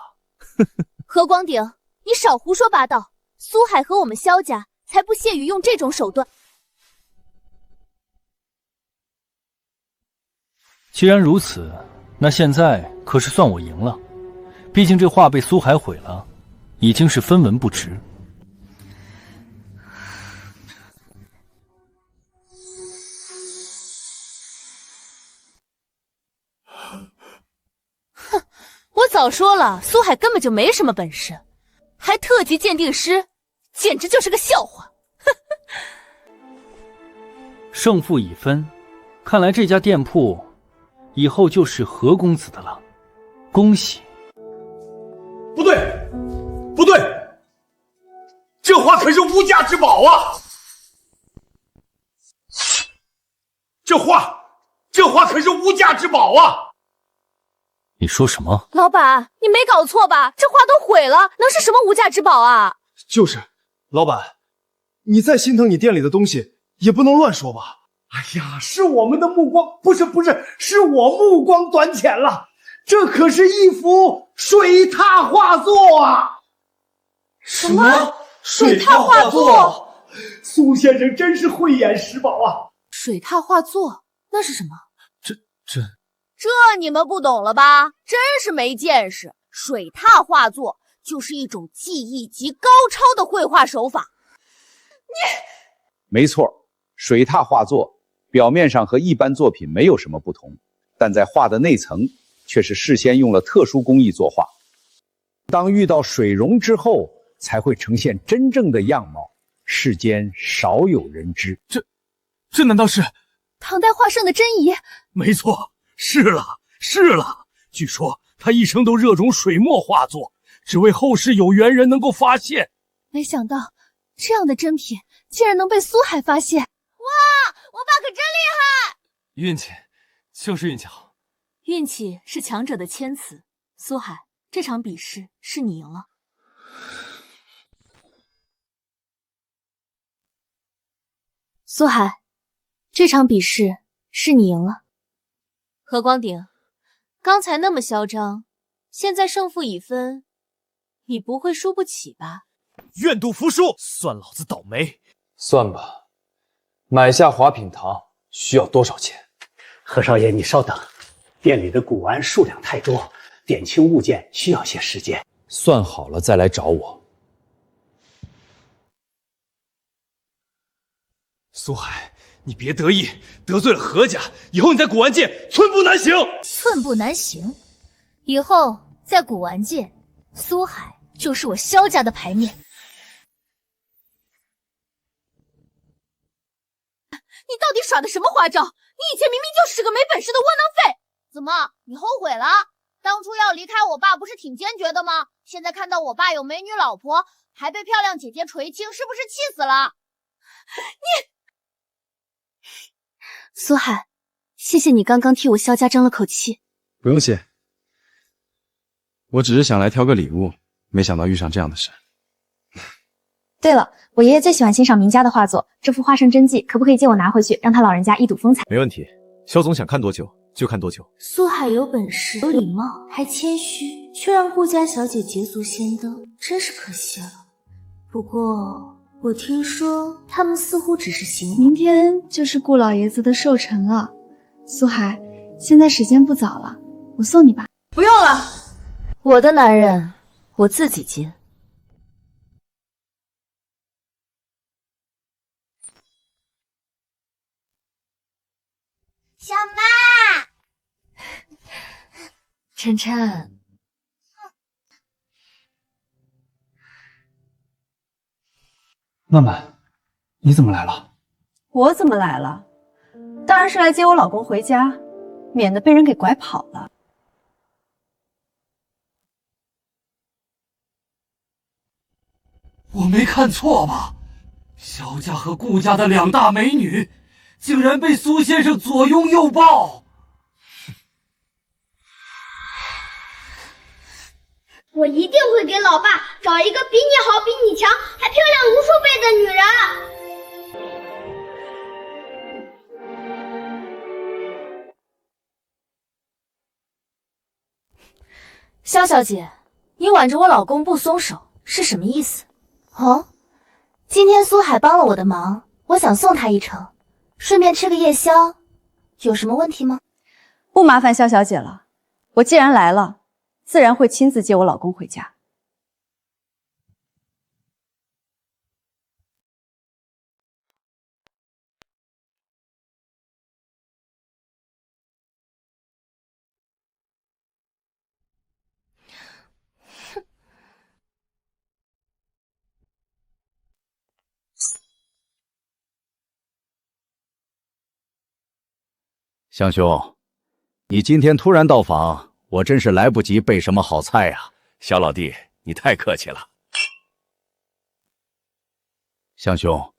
何光鼎，你少胡说八道！苏海和我们萧家才不屑于用这种手段。既然如此，那现在可是算我赢了。毕竟这画被苏海毁了，已经是分文不值。哼，我早说了，苏海根本就没什么本事，还特级鉴定师，简直就是个笑话。胜负已分，看来这家店铺以后就是何公子的了。恭喜！不对，不对，这画可是无价之宝啊！这画可是无价之宝啊！你说什么？老板，你没搞错吧？这画都毁了，能是什么无价之宝啊？就是，老板，你再心疼你店里的东西，也不能乱说吧？哎呀，是我们的目光，不是，是我目光短浅了。这可是一幅水拓画作啊！什么？水拓画作？苏先生真是慧眼识宝啊！水拓画作那是什么？这你们不懂了吧？真是没见识！水拓画作就是一种技艺极高超的绘画手法。没错，水拓画作表面上和一般作品没有什么不同，但在画的内层却是事先用了特殊工艺作画。当遇到水溶之后，才会呈现真正的样貌，世间少有人知。这难道是唐代画圣的真遗？没错，是了。据说他一生都热衷水墨画作，只为后世有缘人能够发现。没想到这样的珍品竟然能被苏海发现！哇，我爸可真厉害！运气，就是运气好。运气是强者的谦词。苏海，这场比试是你赢了。苏海，这场比试是你赢了。何光鼎，刚才那么嚣张，现在胜负已分，你不会输不起吧？愿赌服输，算老子倒霉。算吧，买下华品堂需要多少钱？何少爷，你稍等，店里的古玩数量太多，点清物件需要些时间。算好了再来找我。苏海，你别得意，得罪了何家，以后你在古玩界寸步难行。寸步难行？以后在古玩界，苏海就是我萧家的牌面。你到底耍的什么花招？你以前明明就是个没本事的窝囊废！怎么，你后悔了？当初要离开我爸不是挺坚决的吗？现在看到我爸有美女老婆，还被漂亮姐姐垂青，是不是气死了？苏海，谢谢你刚刚替我萧家争了口气。不用谢，我只是想来挑个礼物，没想到遇上这样的事。对了，我爷爷最喜欢欣赏名家的画作，这幅画圣真迹可不可以借我拿回去，让他老人家一睹风采？没问题，萧总想看多久就看多久。苏海有本事，有礼貌，还谦虚，却让顾家小姐捷足先登，真是可惜了。不过我听说他们似乎只是形容。明天就是顾老爷子的寿辰了，苏海，现在时间不早了，我送你吧。不用了，我的男人我自己接。小妈，晨晨，曼曼，你怎么来了？我怎么来了？当然是来接我老公回家，免得被人给拐跑了。我没看错吧？萧家和顾家的两大美女，竟然被苏先生左拥右抱。我一定会给老爸找一个比你好、比你强、还漂亮无数倍的女人。萧小姐，你挽着我老公不松手是什么意思？哦，今天苏海帮了我的忙，我想送他一程，顺便吃个夜宵，有什么问题吗？不麻烦萧小姐了，我既然来了，自然会亲自接我老公回家。香兄，你今天突然到访，我真是来不及备什么好菜呀。小老弟，你太客气了。香兄，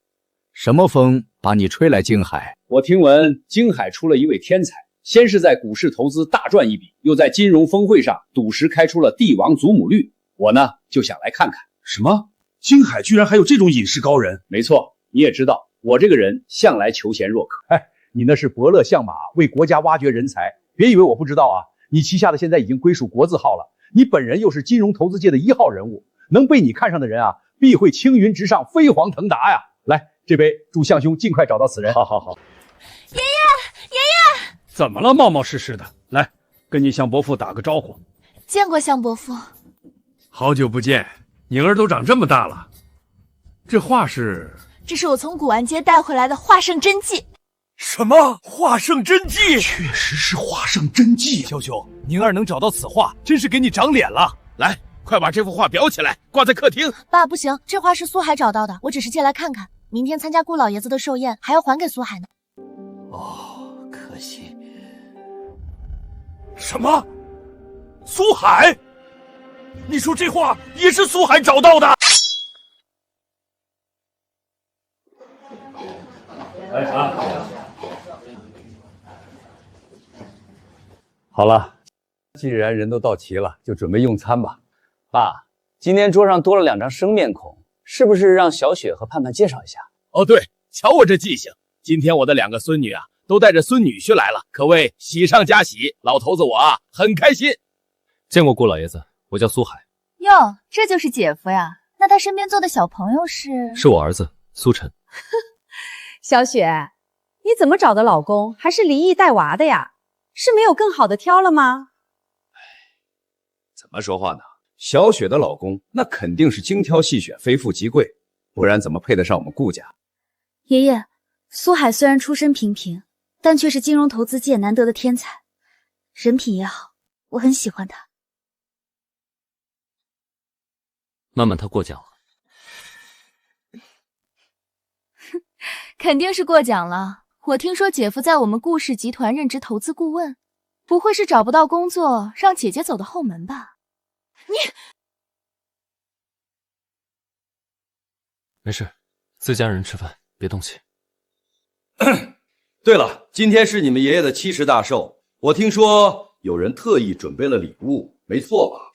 什么风把你吹来京海？我听闻京海出了一位天才，先是在股市投资大赚一笔，又在金融峰会上赌石开出了帝王祖母绿。我呢就想来看看。什么？京海居然还有这种隐士高人？没错，你也知道，我这个人向来求贤若渴。哎，你那是伯乐相马，为国家挖掘人才。别以为我不知道啊，你旗下的现在已经归属国字号了。你本人又是金融投资界的1号人物，能被你看上的人啊，必会青云直上，飞黄腾达呀！来，这杯，祝相兄尽快找到此人。好。爷爷，怎么了？冒冒失失的，来，跟你向伯父打个招呼。见过向伯父。好久不见，宁儿都长这么大了。这画是？这是我从古玩街带回来的画圣真迹。什么？画圣真迹？确实是画圣真迹。萧兄，宁儿能找到此画，真是给你长脸了。来，快把这幅画裱起来，挂在客厅。爸，不行，这画是苏海找到的，我只是借来看看。明天参加顾老爷子的寿宴，还要还给苏海呢。哦，可惜。什么？苏海？你说这画也是苏海找到的？来茶。好了，既然人都到齐了，就准备用餐吧。爸，今天桌上多了2张生面孔，是不是让小雪和盼盼介绍一下？哦，对，瞧我这记性，今天我的2个孙女啊，都带着孙女婿来了，可谓喜上加喜。老头子我啊，很开心。见过顾老爷子，我叫苏海。哟，这就是姐夫呀？那他身边坐的小朋友是？是我儿子苏晨。小雪，你怎么找的老公还是离异带娃的呀？是没有更好的挑了吗？怎么说话呢？小雪的老公那肯定是精挑细选、非富即贵，不然怎么配得上我们顾家？爷爷，苏海虽然出身平平，但却是金融投资界难得的天才，人品也好，我很喜欢他。慢慢他过奖了。肯定是过奖了。我听说姐夫在我们顾氏集团任职投资顾问，不会是找不到工作让姐姐走的后门吧？你没事，自家人吃饭，别动气。对了，今天是你们爷爷的70大寿，我听说有人特意准备了礼物，没错吧？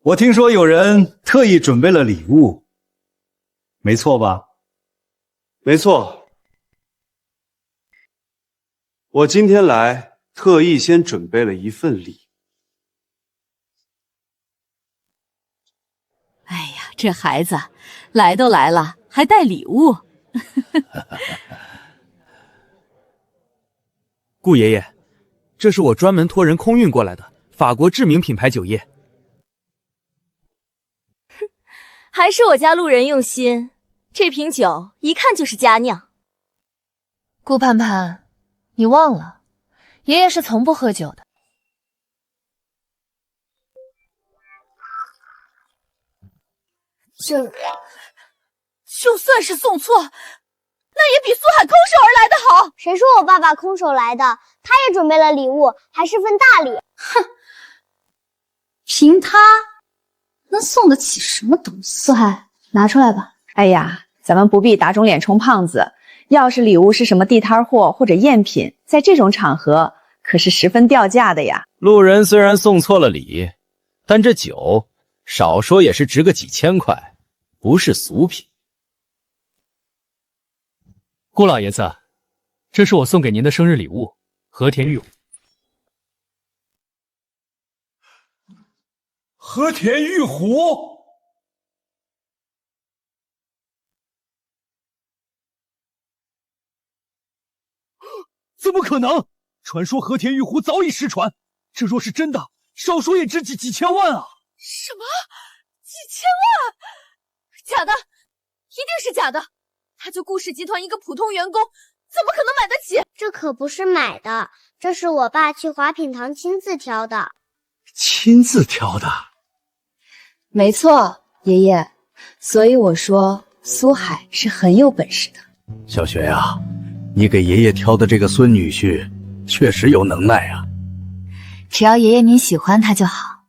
我听说有人特意准备了礼物，没错吧？没错，我今天来特意先准备了一份礼。哎呀，这孩子来都来了，还带礼物。顾爷爷，这是我专门托人空运过来的法国知名品牌酒业。还是我家路人用心，这瓶酒一看就是佳酿。顾盼盼，你忘了，爷爷是从不喝酒的。就算是送错，那也比苏海空手而来的好。谁说我爸爸空手来的？他也准备了礼物，还是份大礼。哼，凭他能送得起什么东西？苏海，拿出来吧。哎呀，咱们不必打肿脸充胖子。要是礼物是什么地摊货或者赝品，在这种场合可是十分掉价的呀。路人虽然送错了礼，但这酒少说也是值个几千块，不是俗品。顾老爷子，这是我送给您的生日礼物，和田玉。和田玉壶。怎么可能？传说和田玉壶早已失传，这若是真的，少说也值几千万啊！什么？几千万？假的，一定是假的。他就顾氏集团一个普通员工，怎么可能买得起？这可不是买的，这是我爸去华品堂亲自挑的。亲自挑的？没错，爷爷。所以我说苏海是很有本事的。小雪呀，你给爷爷挑的这个孙女婿确实有能耐啊。只要爷爷你喜欢他就好。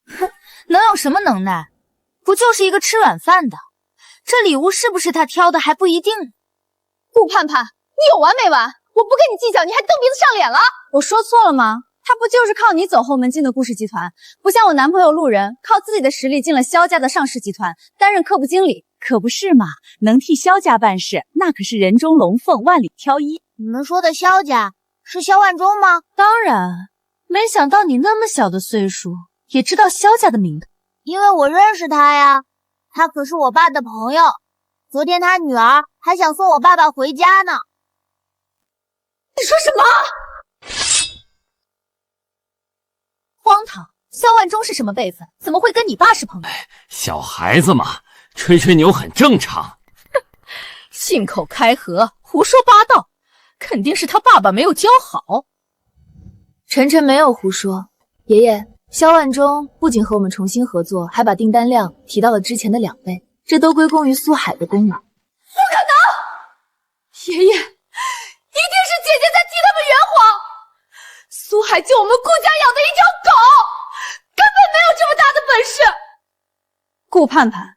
哼，能有什么能耐？不就是一个吃软饭的？这礼物是不是他挑的还不一定。顾盼盼，你有完没完？我不跟你计较，你还蹬鼻子上脸了？我说错了吗？他不就是靠你走后门进的顾氏集团，不像我男朋友路人靠自己的实力进了萧家的上市集团，担任客部经理，可不是嘛？能替萧家办事，那可是人中龙凤，万里挑一。你们说的萧家是萧万忠吗？当然，没想到你那么小的岁数也知道萧家的名字。因为我认识他呀，他可是我爸的朋友。昨天他女儿还想送我爸爸回家呢。你说什么？荒唐！萧万忠是什么辈分？怎么会跟你爸是朋友？小孩子嘛，吹吹牛很正常。信口开河，胡说八道，肯定是他爸爸没有教好。晨晨没有胡说，爷爷，萧万忠不仅和我们重新合作，还把订单量提到了之前的2倍，这都归功于苏海的功劳。不可能！爷爷，一定是姐姐在替他们圆谎。苏海就我们顾家养的一条狗，根本没有这么大的本事。顾盼盼，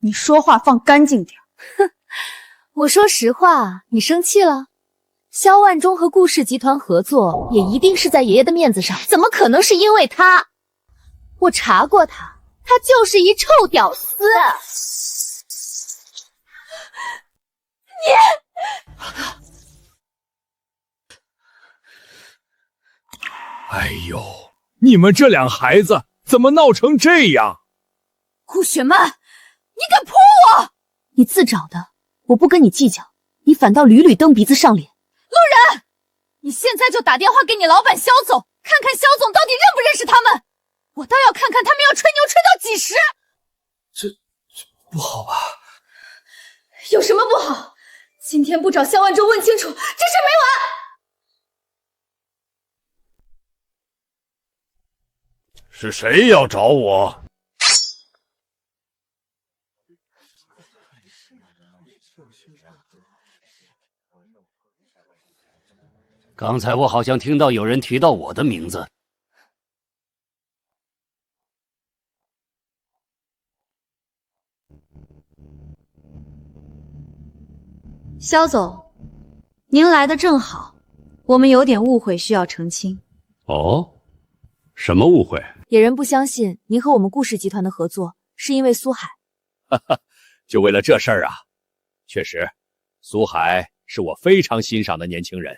你说话放干净点。哼，我说实话，你生气了？萧万忠和顾氏集团合作，也一定是在爷爷的面子上，怎么可能是因为他？我查过他，他就是一臭屌丝。哎呦，你们这俩孩子怎么闹成这样？顾雪曼，你敢扑我！你自找的，我不跟你计较，你反倒屡屡蹬鼻子上脸。路人，你现在就打电话给你老板萧总，看看萧总到底认不认识他们。我倒要看看他们要吹牛吹到几时。这不好吧？有什么不好？今天不找萧万忠问清楚，这事没完。是谁要找我？刚才我好像听到有人提到我的名字。萧总，您来的正好，我们有点误会需要澄清。哦，什么误会？野人不相信您和我们顾氏集团的合作是因为苏海。哈哈，就为了这事儿啊？确实，苏海是我非常欣赏的年轻人。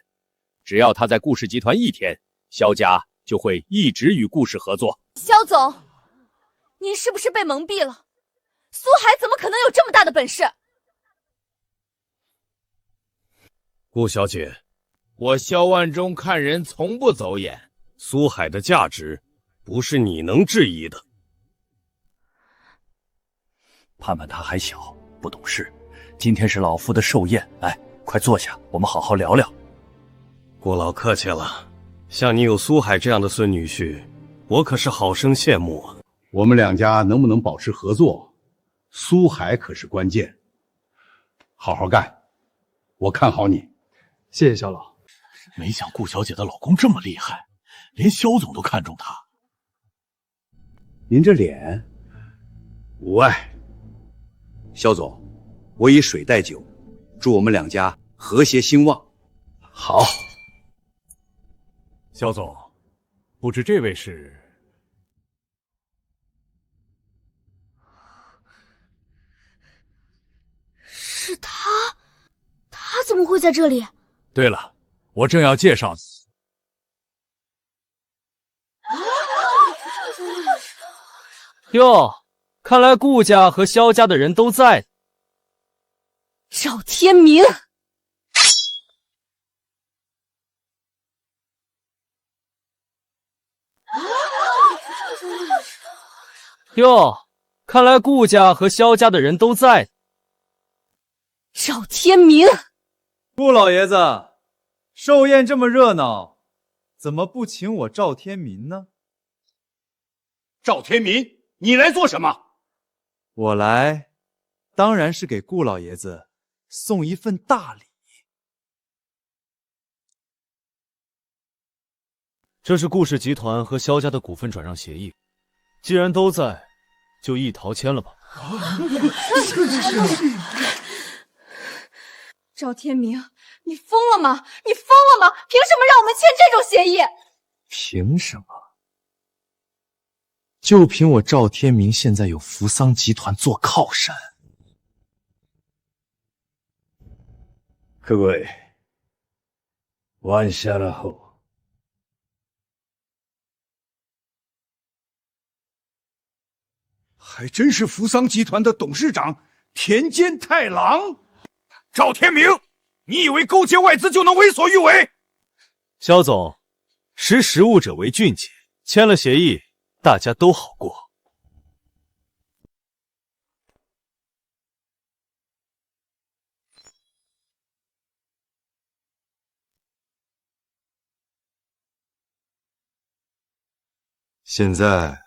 只要他在顾氏集团一天，萧家就会一直与顾氏合作。萧总，您是不是被蒙蔽了？苏海怎么可能有这么大的本事？顾小姐，我萧万忠看人从不走眼，苏海的价值不是你能质疑的。盼盼他还小，不懂事，今天是老夫的寿宴，来，快坐下，我们好好聊聊。顾老客气了，像你有苏海这样的孙女婿，我可是好生羡慕啊。我们两家能不能保持合作，苏海可是关键。好好干，我看好你。谢谢萧老。没想顾小姐的老公这么厉害，连萧总都看中他。您这脸无碍。萧总，我以水代酒，祝我们两家和谐兴旺。好。萧总，不知这位是？是他？他怎么会在这里？对了，我正要介绍你。哟，看来顾家和萧家的人都在。赵天明，哟，看来顾家和萧家的人都在。赵天明，顾老爷子，寿宴这么热闹，怎么不请我赵天民呢？赵天民，你来做什么？我来，当然是给顾老爷子送一份大礼。这是顾氏集团和萧家的股份转让协议，既然都在，就一桃签了吧。赵天明，你疯了吗？你疯了吗？凭什么让我们签这种协议？凭什么？就凭我赵天明现在有扶桑集团做靠山。各位，晚下了后。还真是扶桑集团的董事长田间太郎。赵天明，你以为勾结外资就能为所欲为？萧总，识时务者为俊杰，签了协议，大家都好过。现在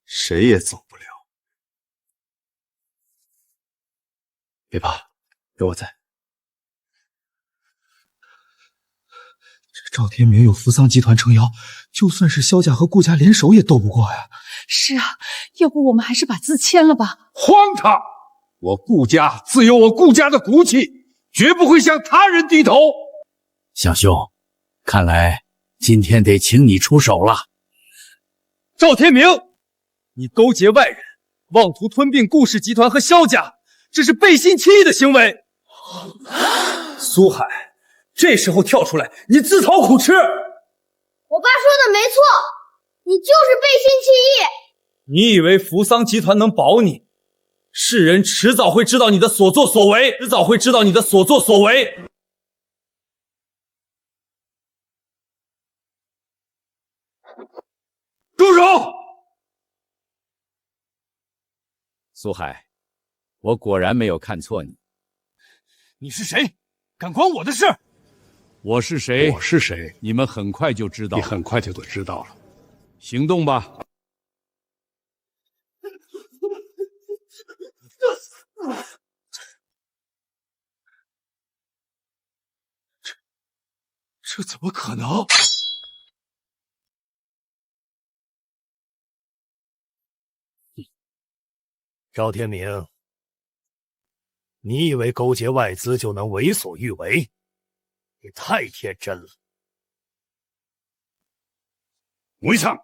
谁也走不了。别怕，有我在。这赵天明有扶桑集团撑腰，就算是萧家和顾家联手也斗不过呀。是啊，要不我们还是把字签了吧。荒唐！我顾家自有我顾家的骨气，绝不会向他人低头。小兄，看来今天得请你出手了。赵天明，你勾结外人，妄图吞并顾氏集团和萧家，这是背信弃义的行为。苏海，这时候跳出来，你自讨苦吃。我爸说的没错，你就是背信弃义。你以为扶桑集团能保你？世人迟早会知道你的所作所为，迟早会知道你的所作所为。住手！苏海，我果然没有看错你。你是谁？敢管我的事？我是谁？我是谁？你们很快就知道了。你很快就会知道了。行动吧！这怎么可能？赵天明，你以为勾结外资就能为所欲为？你太天真了。森さん、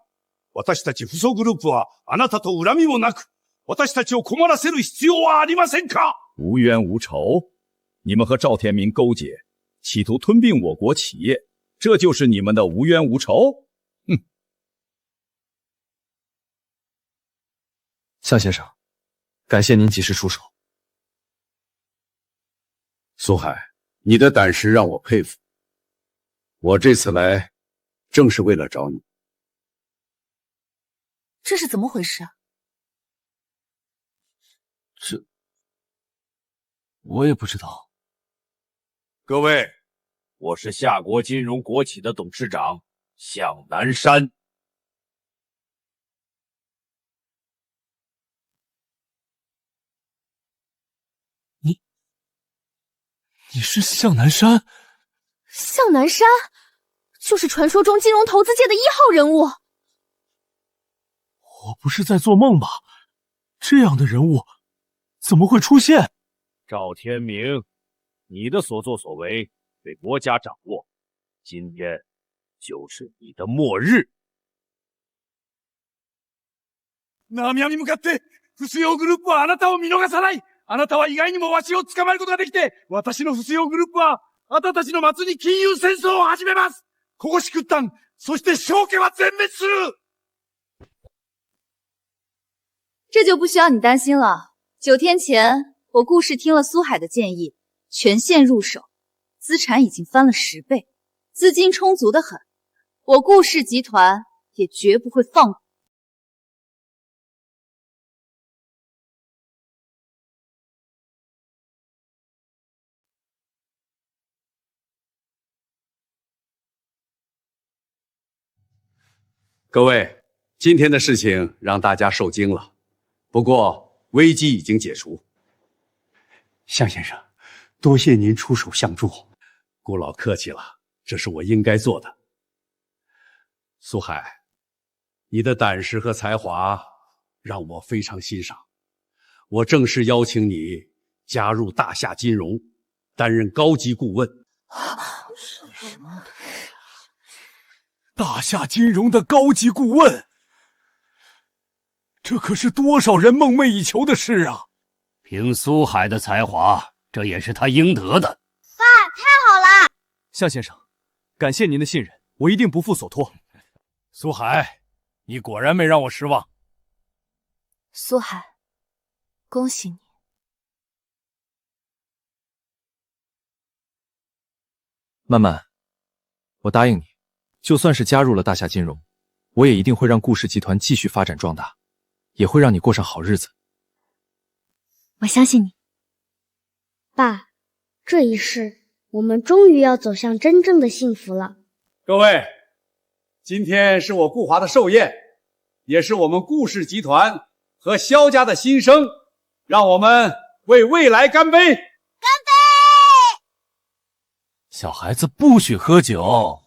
私たち扶桑グループはあなたと恨みもなく、私たちを困らせる必要はありませんか？无冤无仇，你们和赵天明勾结，企图吞并我国企业，这就是你们的无冤无仇？哼！向先生，感谢您及时出手。苏海，你的胆识让我佩服。我这次来，正是为了找你。这是怎么回事啊？这我也不知道。各位，我是夏国金融国企的董事长向南山。你是向南山？向南山，就是传说中金融投资界的1号人物。我不是在做梦吧？这样的人物怎么会出现？赵天明，你的所作所为被国家掌握，今天就是你的末日。ナミヤに向かって、不良グループはあなたを見逃さない。あなたは意外にもわしを捕まえることができて、私の不良グループは、あなたたちの末に金融戦争を始めます。公私屈端、そして正家は全滅する。这就不需要你担心了。9天前，我顾氏听了苏海的建议，全线入手，资产已经翻了10倍，资金充足的很。我顾氏集团也绝不会放过。各位，今天的事情让大家受惊了，不过危机已经解除。向先生，多谢您出手相助。顾老客气了，这是我应该做的。苏海，你的胆识和才华让我非常欣赏，我正式邀请你加入大夏金融，担任高级顾问。什么？大夏金融的高级顾问，这可是多少人梦寐以求的事啊！凭苏海的才华，这也是他应得的。爸，太好了！向先生，感谢您的信任，我一定不负所托。苏海，你果然没让我失望。苏海，恭喜你。曼曼，我答应你，就算是加入了大夏金融，我也一定会让顾氏集团继续发展壮大，也会让你过上好日子。我相信你。爸，这一世我们终于要走向真正的幸福了。各位，今天是我顾华的寿宴，也是我们顾氏集团和萧家的新生，让我们为未来干杯！小孩子不许喝酒。